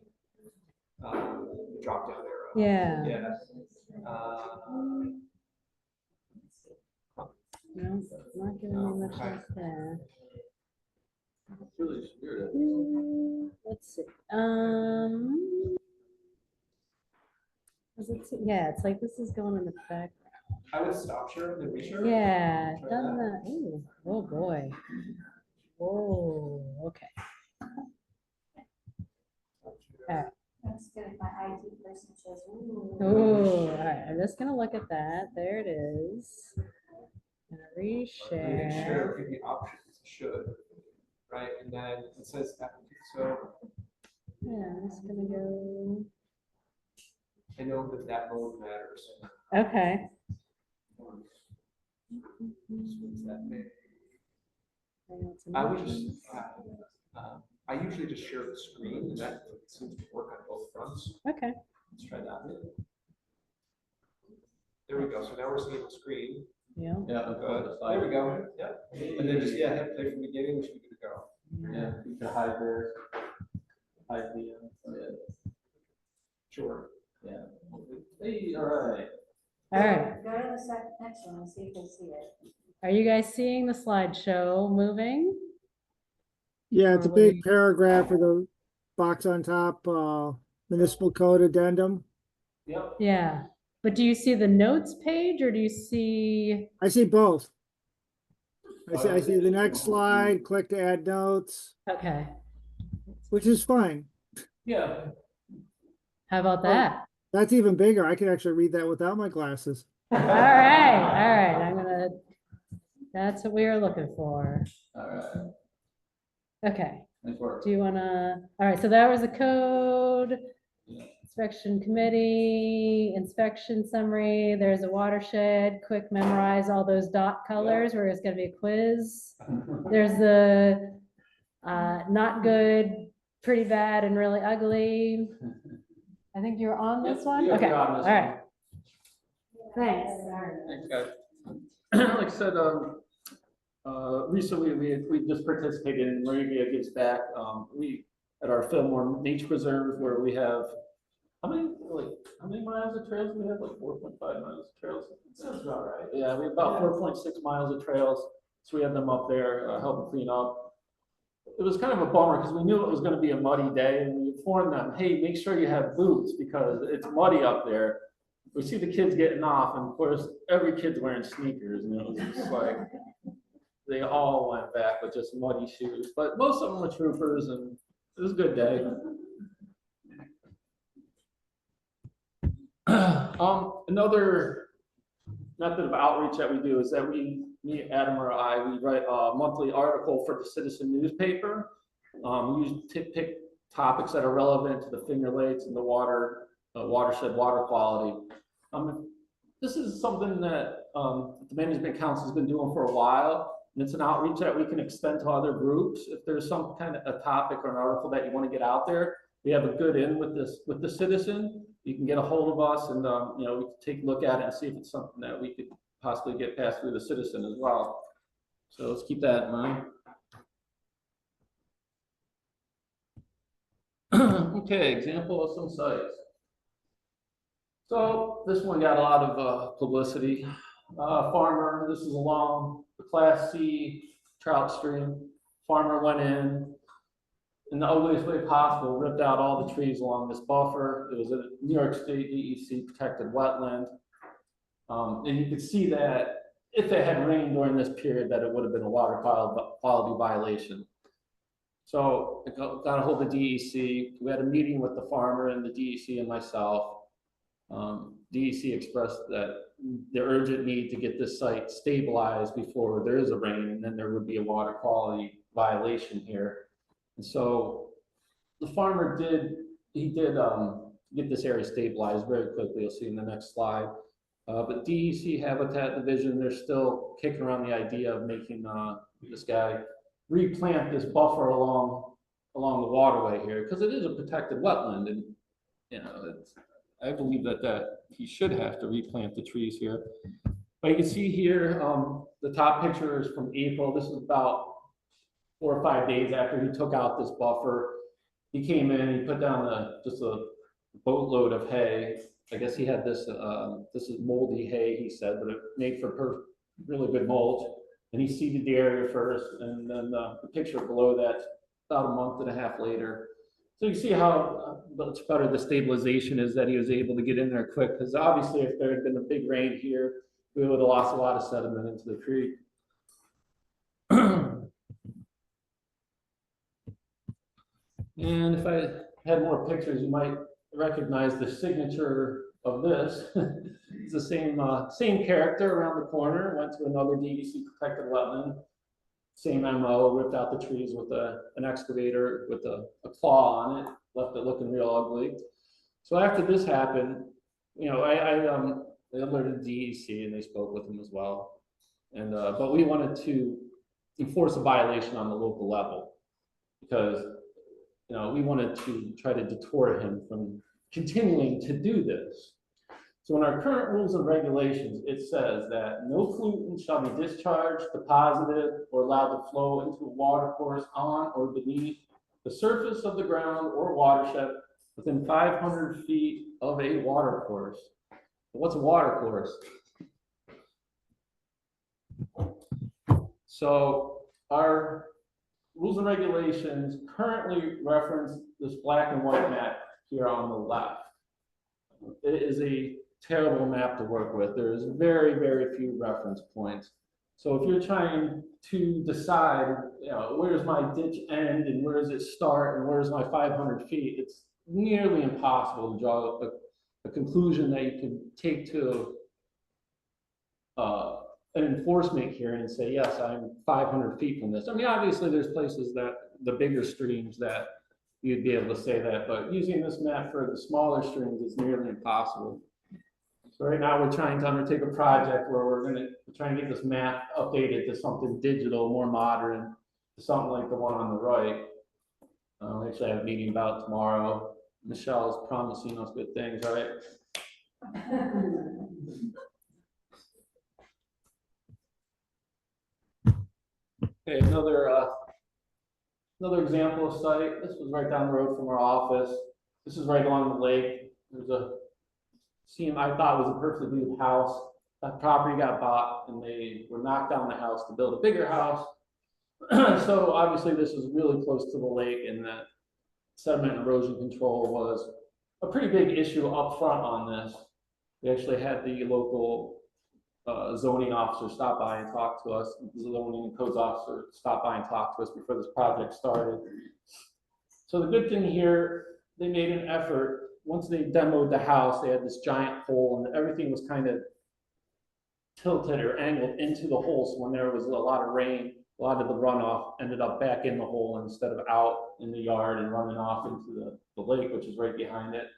The drop down arrow. Yeah. Yeah. No, not giving me much else there. It's really weird. Let's see. Yeah, it's like this is going in the background. I would stop share and then reshare. Yeah, Try done that. that. Ooh, oh boy. Whoa, okay. All right. That's good. My IT person says, ooh. Oh, all right. I'm just gonna look at that. There it is. Gonna I think reshare. share give you options, should, right? And then it says so. Yeah, I'm just gonna go. I know that mode matters. Okay. I would just, I usually just share the screen, and that seems to work on both fronts. Okay. Let's try that. There we go. So now we're seeing the screen. Yeah. Yeah, good. There we go. Yeah. And then just, yeah, hit play from the beginning, we should be good to go. Yeah, you can hide there. Hide the, Sure. yeah. Hey, all right. All right. Go to the next one and see if they see it. Are you guys seeing the slideshow moving? Yeah, it's a Or what do big you- paragraph with a box on top, municipal code addendum. Yep. Yeah. But do you see the notes page or do you see? I see both. I see the next slide, click to add notes, Okay. which is fine. Yeah. How about that? That's even bigger. I could actually read that without my glasses. All right. All right. I'm gonna. That's what we were looking for. All right. Okay. Nice work. Do you wanna? All right. So that was the code. Inspection committee, inspection summary. There's a watershed. Quick memorize all those dot colors where it's gonna be a quiz. There's the not good, pretty bad, and really ugly. I think you're on this one? Yeah, Okay, you're all on this right. one. Thanks. Thanks, guys. Like I said, recently we just participated in Moravia Gives Back. We at our Fillmore Nature Preserve where we have how many miles of trails do we have? Like 4.5 miles of trails. Sounds about right. Yeah, we have about 4.6 miles of trails. So we have them up there helping clean up. It was kind of a bummer because we knew it was going to be a muddy day, and we informed them, hey, make sure you have boots because it's muddy up there. We see the kids getting off, and of course, every kid's wearing sneakers, and it was just like they all went back with just muddy shoes. But most of them were troopers, and it was a good day. Another method of outreach that we do is that me, Adam, or I, we write a monthly article for the Citizen newspaper. We use pick topics that are relevant to the Finger Lakes and the watershed water quality. This is something that the Management Council has been doing for a while, and it's an outreach that we can extend to other groups. If there's some kind of a topic or an article that you want to get out there, we have a good in with the Citizen. You can get a hold of us, and we can take a look at it and see if it's something that we could possibly get passed through the Citizen as well. So let's keep that in mind. Okay, example of some sites. So this one got a lot of publicity. Farmer, this is along the Class C trout stream. Farmer went in the ugliest way possible, ripped out all the trees along this buffer. It was a New York State DEC protected wetland. And you could see that if it had rained during this period, that it would have been a water quality violation. So I got a hold of DEC. We had a meeting with the farmer and the DEC and myself. DEC expressed that the urgent need to get this site stabilized before there is a rain, and then there would be a water quality violation here. And so the farmer did get this area stabilized very quickly. You'll see in the next slide. But DEC Habitat Division, they're still kicking around the idea of making this guy replant this buffer along the waterway here, because it is a protected wetland, and I believe that he should have to replant the trees here. But you can see here, the top picture is from April. This is about 4 or 5 days after he took out this buffer, he came in, he put down just a boatload of hay. I guess he had this, this is moldy hay, he said, but it made for really good mulch. And he seeded the area first, and then the picture below that, about a month and a half later. So you see how much better the stabilization is that he was able to get in there quick, because obviously if there had been a big rain here, we would have lost a lot of sediment into the creek. And if I had more pictures, you might recognize the signature of this. It's the same character around the corner, went to another DEC protected wetland. Same MO, ripped out the trees with an excavator with a claw on it, left it looking real ugly. So after this happened, you know, I alerted DEC and they spoke with him as well. And but we wanted to enforce a violation on the local level because, you know, we wanted to try to deter him from continuing to do this. So in our current rules and regulations, it says that no pollutant shall be discharged, deposited, or allowed to flow into a water course on or beneath the surface of the ground or watershed within 500 feet of a water course. What's a water course? So our rules and regulations currently reference this black and white map here on the left. It is a terrible map to work with. There's very, very few reference points. So if you're trying to decide, you know, where's my ditch end and where does it start and where's my 500 feet, it's nearly impossible to draw a conclusion that you can take to an enforcement hearing and say, yes, I'm 500 feet from this. I mean, obviously there's places that the bigger streams that you'd be able to say that, but using this map for the smaller streams is nearly impossible. So right now we're trying to undertake a project where we're trying to get this map updated to something digital, more modern, to something like the one on the right. Actually I have a meeting about tomorrow. Michelle is promising us good things, right? Okay, another example of site. This was right down the road from our office. This is right along the lake. There's a I thought was a perfectly beautiful house. That property got bought and they were knocked down the house to build a bigger house. So obviously this is really close to the lake, and that sediment and erosion control was a pretty big issue up front on this. We actually had the local zoning officer stop by and talk to us. The zoning and codes officer stop by and talk to us before this project started. So the good thing here, they made an effort. Once they demoed the house, they had this giant hole and everything was kind of tilted or angled into the hole. So when there was a lot of rain, a lot of the runoff ended up back in the hole instead of out in the yard and running off into the lake, which is right behind it.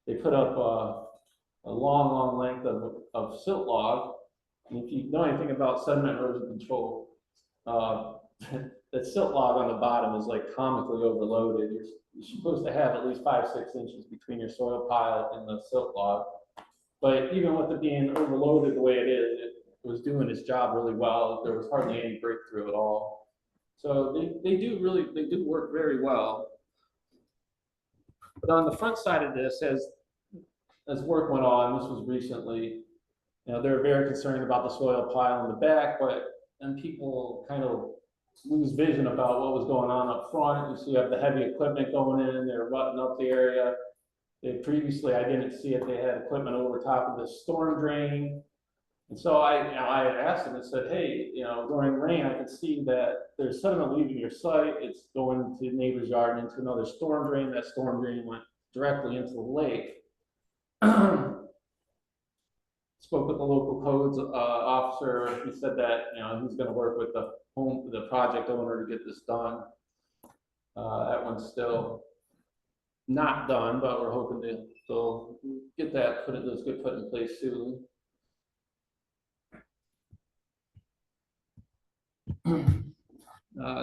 They put up a long length of silt log. And if you know anything about sediment erosion control, that silt log on the bottom is like comically overloaded. You're supposed to have at least 5-6 inches between your soil pile and the silt log. But even with it being overloaded the way it is, it was doing its job really well. There was hardly any breakthrough at all. So they do work very well. But on the front side of this, as work went on, this was recently, you know, they're very concerned about the soil pile in the back, and people kind of lose vision about what was going on up front. You see you have the heavy equipment going in, they're rutting up the area. They previously, I didn't see it, they had equipment over top of the storm drain. And so I asked them and said, hey, you know, during rain, I could see that there's sediment leaving your site. It's going to the neighbor's yard and into another storm drain. That storm drain went directly into the lake. Spoke with the local codes officer. He said that, you know, he's going to work with the project owner to get this done. That one's still not done, but we're hoping to get that put in place soon.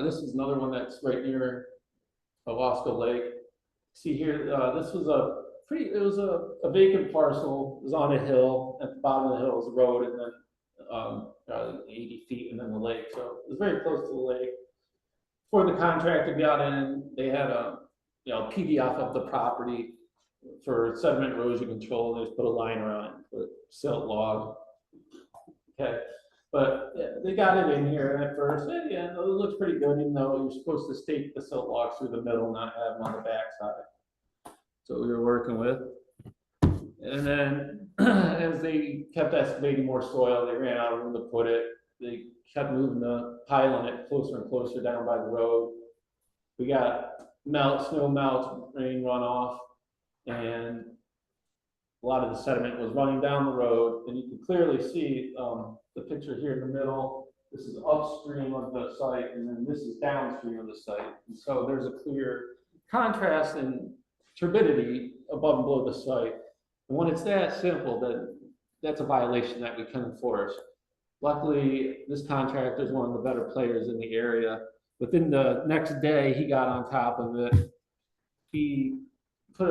This is another one that's right near Owasco Lake. See here, this was it was a vacant parcel. It was on a hill. At the bottom of the hill was a road, and then 80 feet, and then the lake. So it was very close to the lake. before the contractor got in, they had a, PDF of the property for sediment erosion control. They just put a liner on it, put silt log. Okay, but yeah, they got it in here at first. And yeah, it looks pretty good, even though you're supposed to stake the silt logs through the middle, not have them on the backside. So we were working with. And then as they kept excavating more soil, they ran out of room to put it. They kept moving the pile on it closer and closer down by the road. We got snow melt, rain runoff, and a lot of the sediment was running down the road. And you can clearly see the picture here in the middle. This is upstream of the site, and then this is downstream of the site. And so there's a clear contrast in turbidity above and below the site. And when it's that simple, then that's a violation that we can enforce. Luckily, this contractor is one of the better players in the area. Within the next day, he got on top of it. He put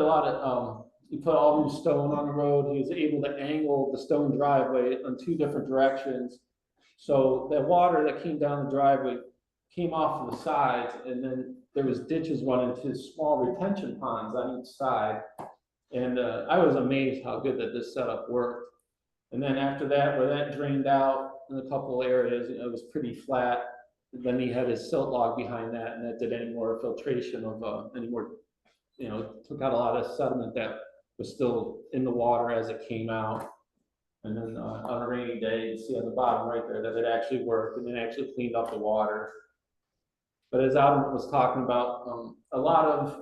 he put all new stone on the road. He was able to angle the stone driveway in 2 different directions. So that water that came down the driveway came off of the sides, and then there was ditches running to small retention ponds on each side. And I was amazed how good that this setup worked. And then after that, where that drained out in a couple of areas, it was pretty flat. And then he had his silt log behind that, and that did any more filtration of any more, took out a lot of sediment that was still in the water as it came out. And then on a rainy day, you see on the bottom right there that it actually worked, and it actually cleaned up the water. But as Adam was talking about, a lot of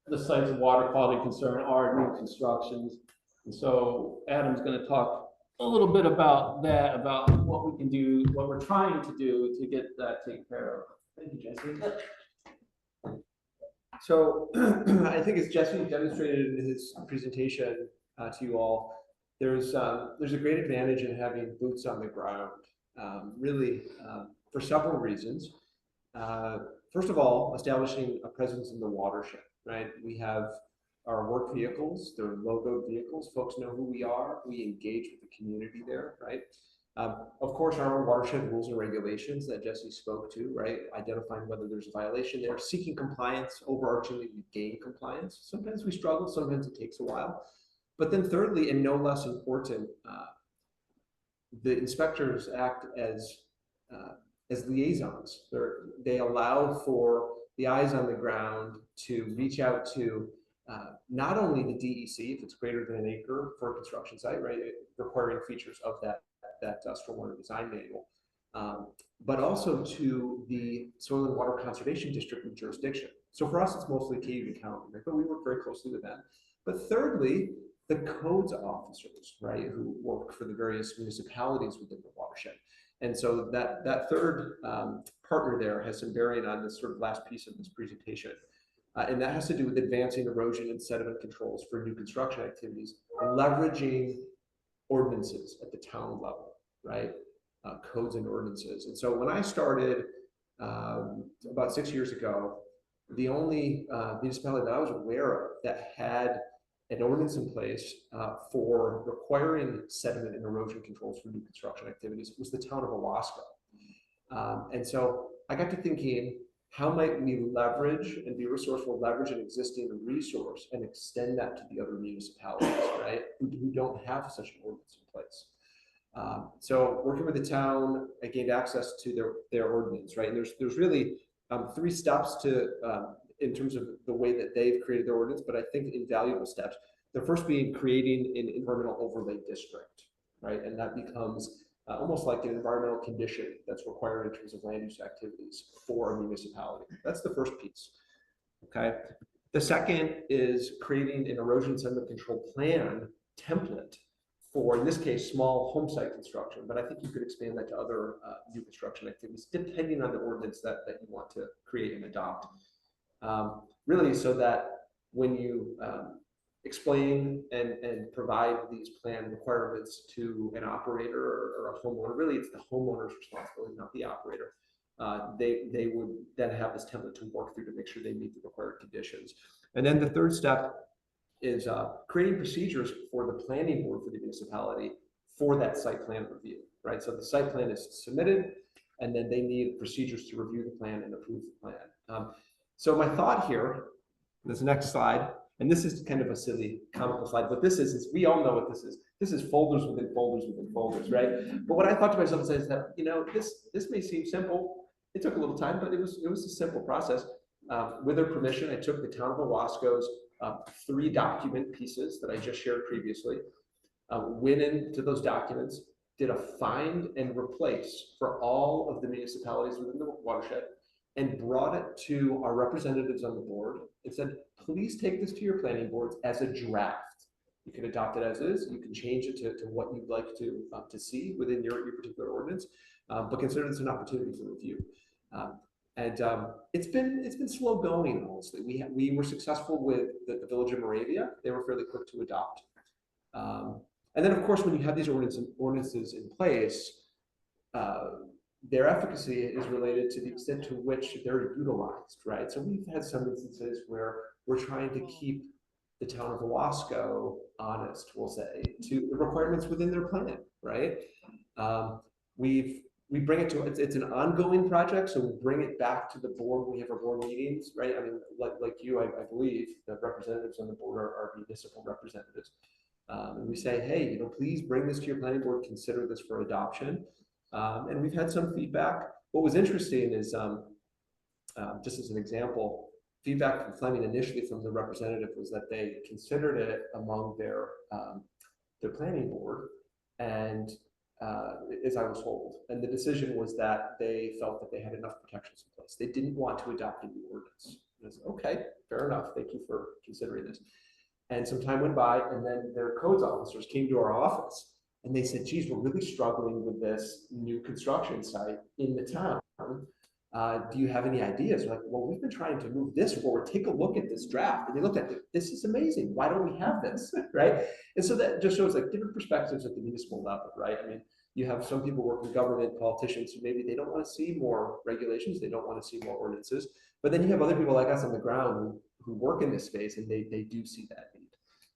the sites of water quality concern are new constructions. And so Adam's going to talk a little bit about that, about what we can do, what we're trying to do to get that taken care of. Thank you, Jesse. So I think as Jesse demonstrated in his presentation to you all, there's a great advantage in having boots on the ground, really for several reasons. First of all, establishing a presence in the watershed, right? We have our work vehicles, they're logoed vehicles. Folks know who we are. We engage with the community there, right? Of course, our own watershed rules and regulations that Jesse spoke to, right? Identifying whether there's a violation there, seeking compliance, overarchingly we gain compliance. Sometimes we struggle, sometimes it takes a while. But then thirdly, and no less important, the inspectors act as liaisons. They allow for the eyes on the ground to reach out to not only the DEC, if it's greater than an acre for a construction site, right, requiring features of that stormwater design manual, but also to the Soil and Water Conservation District of jurisdiction. So for us, it's mostly Cayuga County, right? But we work very closely with them. But thirdly, the codes officers, right, who work for the various municipalities within the watershed. And so that third partner there has some bearing on this sort of last piece of this presentation. And that has to do with advancing erosion and sediment controls for new construction activities, leveraging ordinances at the town level, right? Codes and ordinances. And so when I started about 6 years ago, the only municipality that I was aware of that had an ordinance in place for requiring sediment and erosion controls for new construction activities was the town of Owasco. And so I got to thinking, how might we leverage and be resourceful, leverage an existing resource and extend that to the other municipalities, right, who don't have such an ordinance in place. So working with the town, I gained access to their ordinance, right? And there's really 3 steps to in terms of the way that they've created their ordinance, but I think invaluable steps. The first being creating an environmental overlay district, right? And that becomes almost like an environmental condition that's required in terms of land use activities for a municipality. That's the first piece, okay? The second is creating an erosion sediment control plan template for, in this case, small home site construction, but I think you could expand that to other new construction activities, depending on the ordinance that you want to create and adopt. Really so that when you explain and provide these plan requirements to an operator or a homeowner, really it's the homeowner's responsibility, not the operator. They would then have this template to work through to make sure they meet the required conditions. And then the third step is creating procedures for the planning board for the municipality for that site plan review, right? So the site plan is submitted, and then they need procedures to review the plan and approve the plan. So my thought here, this next slide, and this is kind of a silly comical slide, but this is we all know what this is. This is folders within folders within folders, right? But what I thought to myself is that, you know, this may seem simple. It took a little time, but it was a simple process. With their permission, I took the town of Owasco's 3 document pieces that I just shared previously, went into those documents, did a find and replace for all of the municipalities within the watershed, and brought it to our representatives on the board and said, please take this to your planning boards as a draft. You can adopt it as is. You can change it to what you'd like to see within your particular ordinance, but consider this an opportunity for review. It's been slow going, honestly. We were successful with the Village of Moravia. They were fairly quick to adopt. And then, of course, when you have these ordinances in place, their efficacy is related to the extent to which they're utilized, right? So we've had some instances where we're trying to keep the town of Owasco honest, we'll say, to the requirements within their plan, right? We bring it to, it's an ongoing project, so we bring it back to the board. We have our board meetings, right? I mean, like you, I believe the representatives on the board are municipal representatives. And we say, hey, you know, please bring this to your planning board, consider this for adoption. And we've had some feedback. What was interesting is, just as an example, feedback from Fleming initially from the representative was that they considered it among their planning board, and as I was told, and the decision was that they felt that they had enough protections in place. They didn't want to adopt a new ordinance. And I said, okay, fair enough. Thank you for considering this. And some time went by, and then their codes officers came to our office and they said, geez, we're really struggling with this new construction site in the town. Do you have any ideas? We're like, well, we've been trying to move this forward. Take a look at this draft. And they looked at it. This is amazing. Why don't we have this? Right? And so that just shows like different perspectives at the municipal level, right? I mean, you have some people working government, politicians, who maybe they don't want to see more regulations. They don't want to see more ordinances. But then you have other people like us on the ground who work in this space, and they do see that need.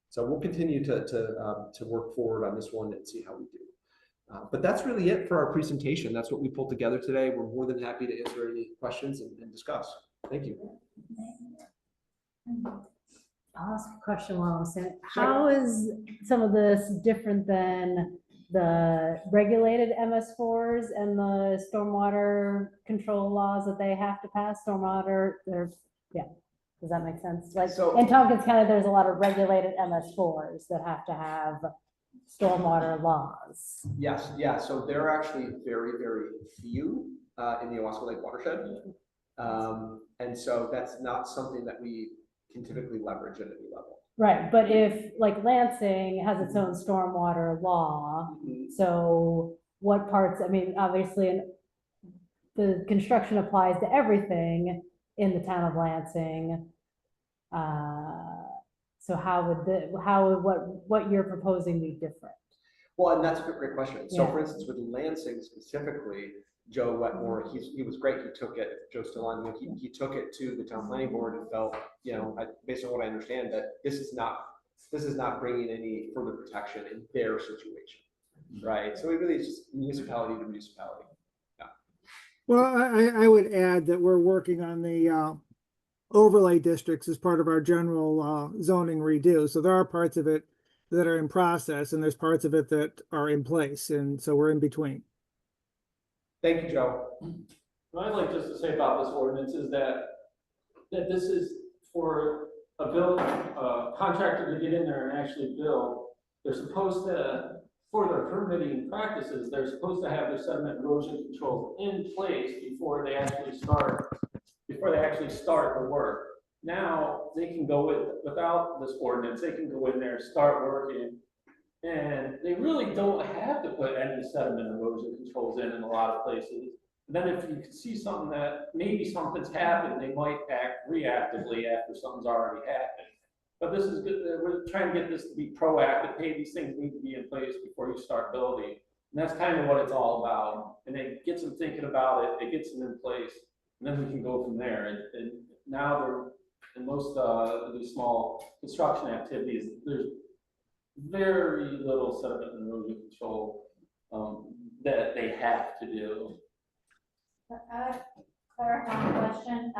So we'll continue to work forward on this one and see how we do. But that's really it for our presentation. That's what we pulled together today. We're more than happy to answer any questions and discuss. Thank you. I'll ask a question while I'm saying, how is some of this different than the regulated MS4s and the stormwater control laws that they have to pass? Stormwater, yeah. Does that make sense? Like, So, in Tompkins County, there's a lot of regulated MS4s that have to have stormwater laws. yes, yeah. So there are actually very, very few in the Owasco Lake watershed. And so that's not something that we can typically leverage at any level. Right, but if, like, Lansing has its own stormwater law, so what parts, I mean, obviously, the construction applies to everything in the town of Lansing. So how would what you're proposing be different? Well, and that's a great question. So Yeah. for instance, with Lansing specifically, Joe Wetmore, he was great. He took it, Joe still on, he took it to the town planning board and felt, you know, based on what I understand, that this is not bringing any further protection in their situation, right? So it really is just municipality to municipality. Yeah. Well, I would add that we're working on the overlay districts as part of our general zoning redo. So there are parts of it that are in process, and there's parts of it that are in place, and so we're in between. Thank you, Joe. What I'd like just to say about this ordinance is that this is for a contractor to get in there and actually build. They're supposed to, for their permitting practices, they're supposed to have their sediment erosion controls in place before they actually start the work. Now they can go without this ordinance. They can go in there, start working, and they really don't have to put any sediment erosion controls in a lot of places. And then if you see something that maybe something's happened, they might act reactively after something's already happened. But this is good. We're trying to get this to be proactive. Hey, these things need to be in place before you start building. And that's kind of what it's all about. And it gets them thinking about it. It gets them in place. And then we can go from there. And now they're, in most of these small construction activities, there's very little sediment and erosion control that they have to do. Clarifying question,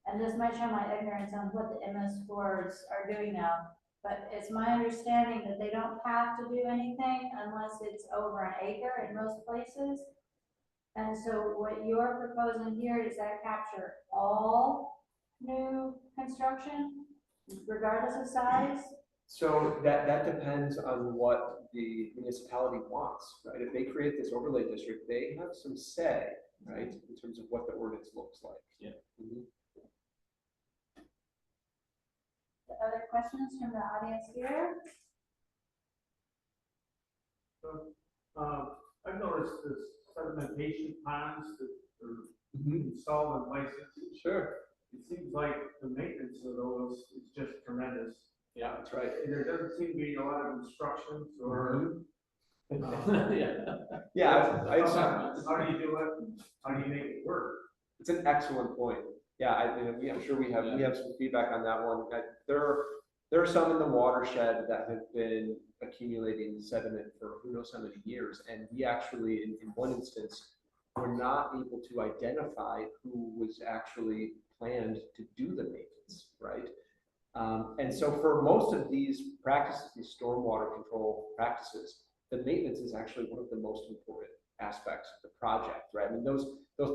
and this might show my ignorance on what the MS4s are doing now, but it's my understanding that they don't have to do anything unless it's over an acre in most places. And so what you're proposing here, does that capture all new construction, regardless of size? So that depends on what the municipality wants, right? If they create this overlay district, they have some say, right, in terms of what the ordinance looks like. Yeah. Mhm. Other questions from the audience here? I've noticed this sedimentation ponds that are Mhm. installed in places. Sure. It seems like the maintenance of those is just tremendous. Yeah, that's right. And there doesn't seem to be a lot of instructions or. Yeah. Yeah, How do you do it? How do you make it work? it's an excellent point. Yeah, I'm sure we have some feedback on that one. There are some in the watershed that have been accumulating sediment for who knows how many years, and we actually, in one instance, were not able to identify who was actually planned to do the maintenance, right? And so for most of these practices, these stormwater control practices, the maintenance is actually one of the most important aspects of the project, right? I mean, those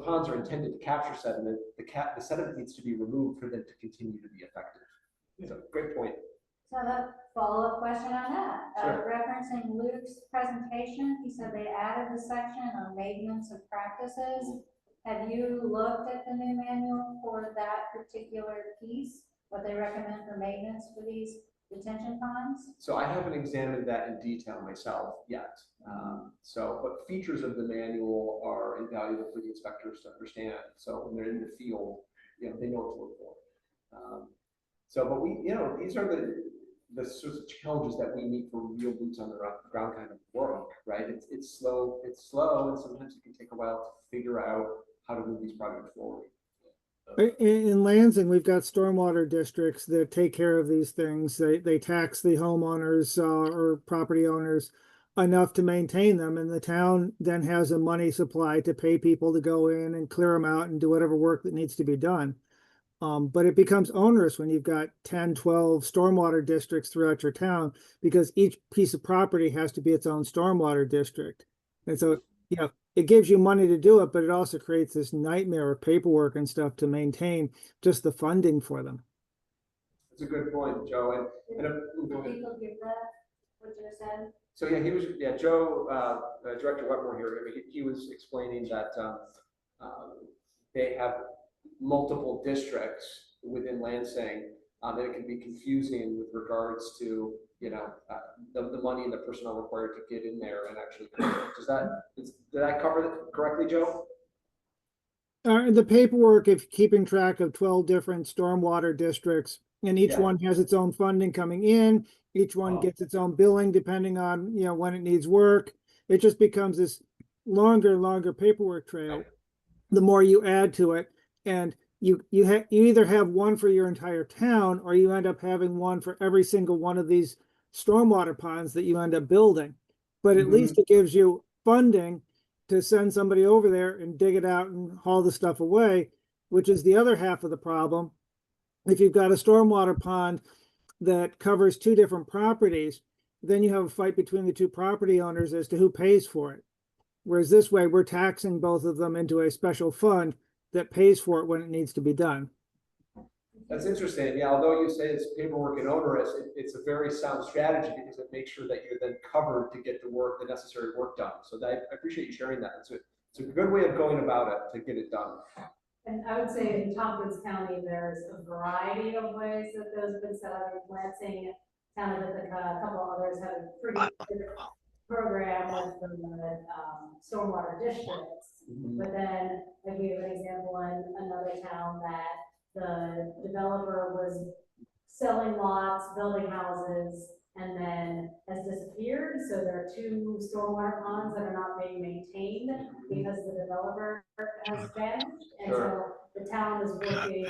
ponds are intended to capture sediment. The sediment needs to be removed for them to continue to be effective. So great point. So a follow-up question on that. Sure. Referencing Luke's presentation, he said they added the section on maintenance of practices. Have you looked at the new manual for that particular piece? What they recommend for maintenance for these detention ponds? So I haven't examined that in detail myself yet. But features of the manual are invaluable for the inspectors to understand. So when they're in the field, they know what to look for. But these are the sorts of challenges that we meet for real boots on the ground kind of work, right? It's slow, and sometimes it can take a while to figure out how to move these projects forward. In Lansing, we've got stormwater districts that take care of these things. They tax the homeowners or property owners enough to maintain them, and the town then has a money supply to pay people to go in and clear them out and do whatever work that needs to be done. But it becomes onerous when you've got 10, 12 stormwater districts throughout your town, because each piece of property has to be its own stormwater district. And so, it gives you money to do it, but it also creates this nightmare of paperwork and stuff to maintain just the funding for them. That's a good point, Joe. Did people give that, what you said? So Joe, Director Wetmore here, he was explaining that they have multiple districts within Lansing, and it can be confusing with regards to the money and the personnel required to get in there and actually. Did that cover it correctly, Joe? The paperwork, if keeping track of 12 different stormwater districts, and each one has its own funding coming in, each one gets its own billing deither on when it needs work. It just becomes this longer and longer paperwork trail. The more you add to it, and you either have one for your entire town, or you end up having one for every single one of these stormwater ponds that you end up building. But at least it gives you funding to send somebody over there and dig it out and haul the stuff away, which is the other half of the problem. If you've got a stormwater pond that covers two different properties, then you have a fight between the two property owners as to who pays for it. Whereas this way, we're taxing both of them into a special fund that pays for it when it needs to be done. That's interesting. Yeah, although you say it's paperwork and onerous, it's a very sound strategy because it makes sure that you're then covered to get the necessary work done. So I appreciate you sharing that. It's a good way of going about it to get it done. And I would say in Tompkins County, there's a variety of ways that those have been set up. In Lansing, Town of Ithaca, a couple others have a pretty good program with the stormwater districts. But then I gave an example in another town that the developer was selling lots, building houses, and then has disappeared. So there are two stormwater ponds that are not being maintained because the developer has vanished. And so the town is working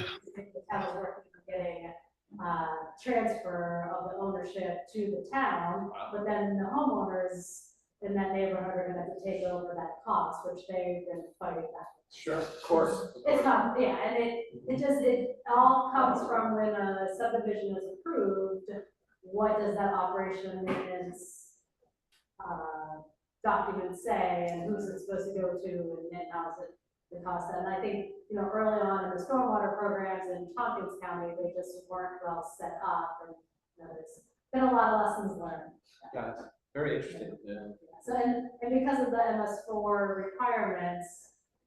on getting transfer of the ownership to the town, but then the homeowners in that neighborhood are gonna have to take over that cost, which they've been fighting back. Sure, of course. It's not, yeah, and it all comes from when a subdivision is approved, what does that operation and maintenance document say, and who's it supposed to go to, and how's it, the cost, and I think, early on in the stormwater programs in Tompkins County, they just weren't well set up, and, there's been a lot of lessons learned. Yeah, it's very interesting. Yeah. So, and because of the MS4 requirements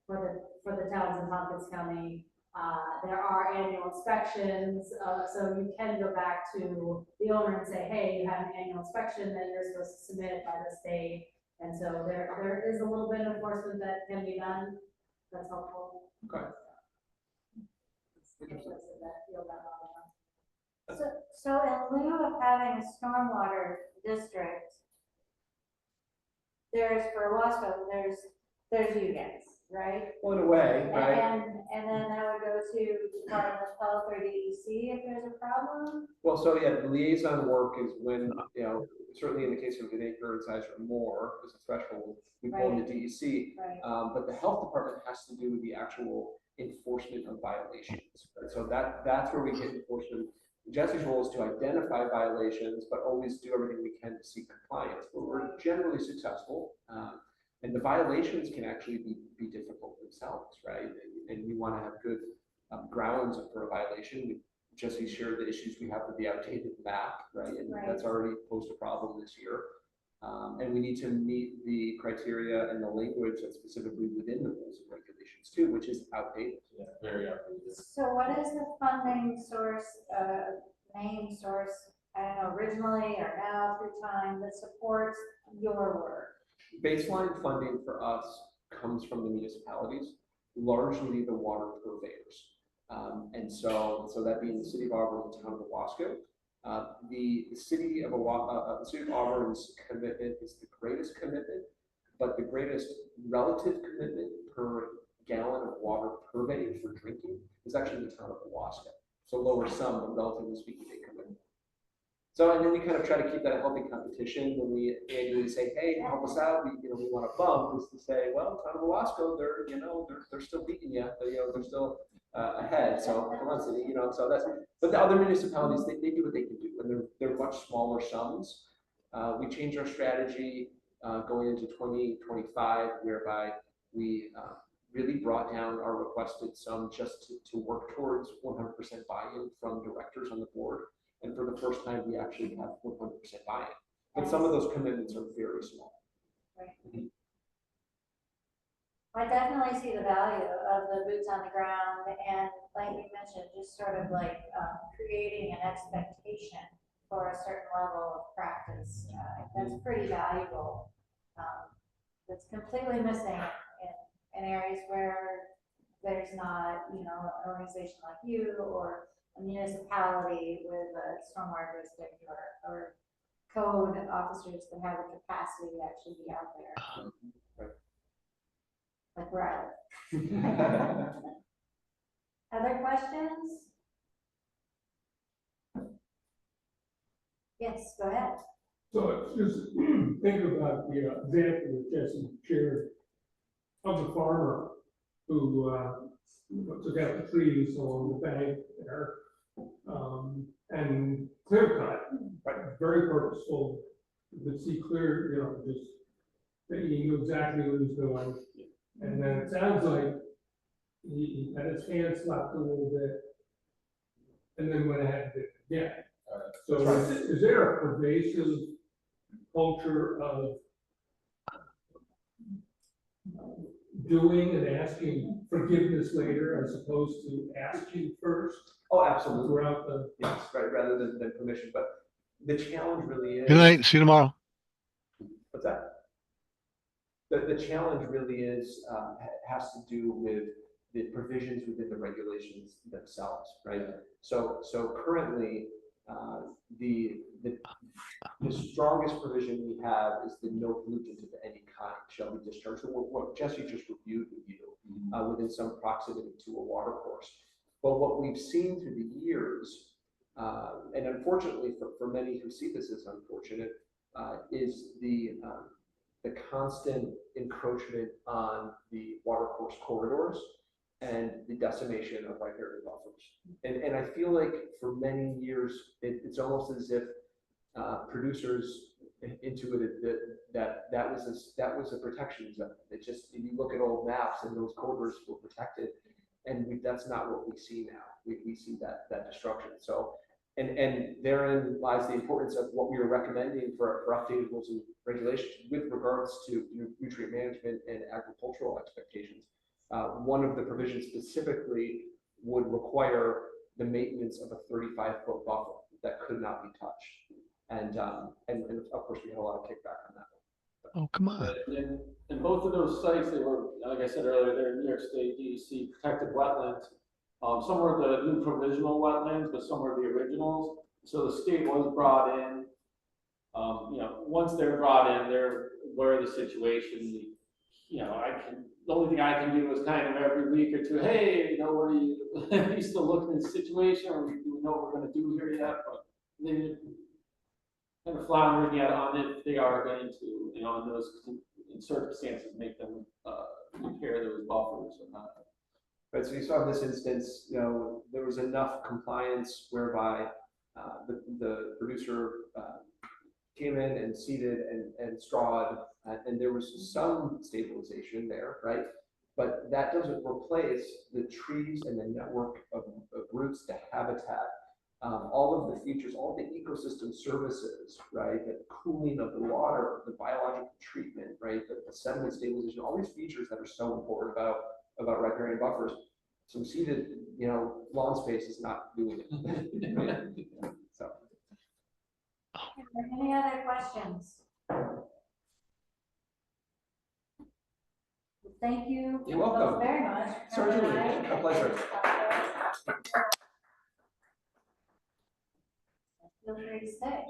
for the towns in Tompkins County, there are annual inspections, so you can go back to the owner and say, hey, you have an annual inspection that you're supposed to submit by the state, and so there is a little bit of enforcement that can be done, that's helpful. Okay. So in lieu of having a stormwater district, there's for Wasco, there's you guys, right? Well, in a way, right? And then that would go to Department of Health or DEC if there's a problem? Well, so yeah, the liaison work is when, certainly in the case of an acre in size or more as a threshold, we pull in the DEC. Right. But the health department has to do with the actual enforcement of violations. Right? So that's where we get enforcement. Jesse's role is to identify violations, but always do everything we can to seek compliance. But we're generally successful. And the violations can actually be difficult themselves, right? And we want to have good grounds for a violation. Jesse shared the issues we have with the outdated map, right? And that's already posed a problem this year. And we need to meet the criteria and the language that's specifically within the rules and regulations too, which is outdated. Yeah, very outdated. So what is the funding source, main source, I don't know, originally or now through time that supports your work? Baseline funding for us comes from the municipalities, largely the water purveyors. And so that being the city of Auburn and the town of Owasco. The city of Auburn's commitment is the greatest commitment, but the greatest relative commitment per gallon of water purveyed for drinking is actually the town of Owasco. So lower sum, but relatively speaking, they commit. So, and then we kind of try to keep that a healthy competition when we annually say, hey, help us out. We want to bump, is to say, well, town of Owasco, they're still beating you. They're still ahead. So come on, city, so that's, but the other municipalities, they do what they can do, and they're much smaller sums. We changed our strategy going into 2025, whereby we really brought down our requested sum just to work towards 100% buy-in from directors on the board. And for the first time, we actually have 100% buy-in. But some of those commitments are very small. Right. Mm-hmm. I definitely see the value of the boots on the ground, and like you mentioned, just sort of like creating an expectation for a certain level of practice. That's pretty valuable. That's completely missing in areas where there's not, an organization like you or a municipality with a stormwater district or code officers that have the capacity to actually be out there. Like where I live. Other questions? Yes, go ahead. So it's just think about the example that Jesse shared of the farmer who took out the trees along the bank there and clear cut, right? Very purposeful. You could see clear, just that he knew exactly what he was doing. And then it sounds like he had his hand slapped a little bit and then went ahead and did it again. So is there a pervasive culture of doing and asking forgiveness later as opposed to asking first? Oh, absolutely. Throughout the yes, right, rather than permission. But the challenge really is. Good night. See you tomorrow. What's that? The challenge really is has to do with the provisions within the regulations themselves, right? So currently, the strongest provision we have is the no pollutant of any kind shall be discharged. So what Jesse just reviewed with you within some proximity to a water course. But what we've seen through the years, and unfortunately for many who see this as unfortunate, is the the constant encroachment on the watercourse corridors and the decimation of riparian buffers. And I feel like for many years, it's almost as if producers intuited that was a protection zone. It just, if you look at old maps and those corridors were protected, and that's not what we see now. We see that destruction. So, and therein lies the importance of what we are recommending for updated rules and regulations with regards to nutrient management and agricultural expectations. One of the provisions specifically would require the maintenance of a 35-foot buffer that could not be touched. And of course, we had a lot of kickback on that one. Oh, come on. And both of those sites, they were, like I said earlier, they're New York State DEC protected wetlands. Some were the new provisional wetlands, but some were the originals. So the state was brought in. Once they're brought in, they're aware of the situation. The only thing I can do is kind of every week or two, hey, what are you, are you still looking at the situation, or do we know what we're going to do here yet? But they kind of floundering yet on if they are going to, in those circumstances, make them repair those buffers or not. Right, so you saw in this instance, there was enough compliance whereby the producer came in and seeded and strawed, and there was some stabilization there, right? But that doesn't replace the trees and the network of roots, the habitat, all of the features, all the ecosystem services, right? The cooling of the water, the biological treatment, right? The sediment stabilization, all these features that are so important about riparian buffers. Some seeded, lawn space is not doing it. Right? So. Any other questions? Thank you. You're welcome. Both very much. Certainly, a pleasure. Feel free to stay.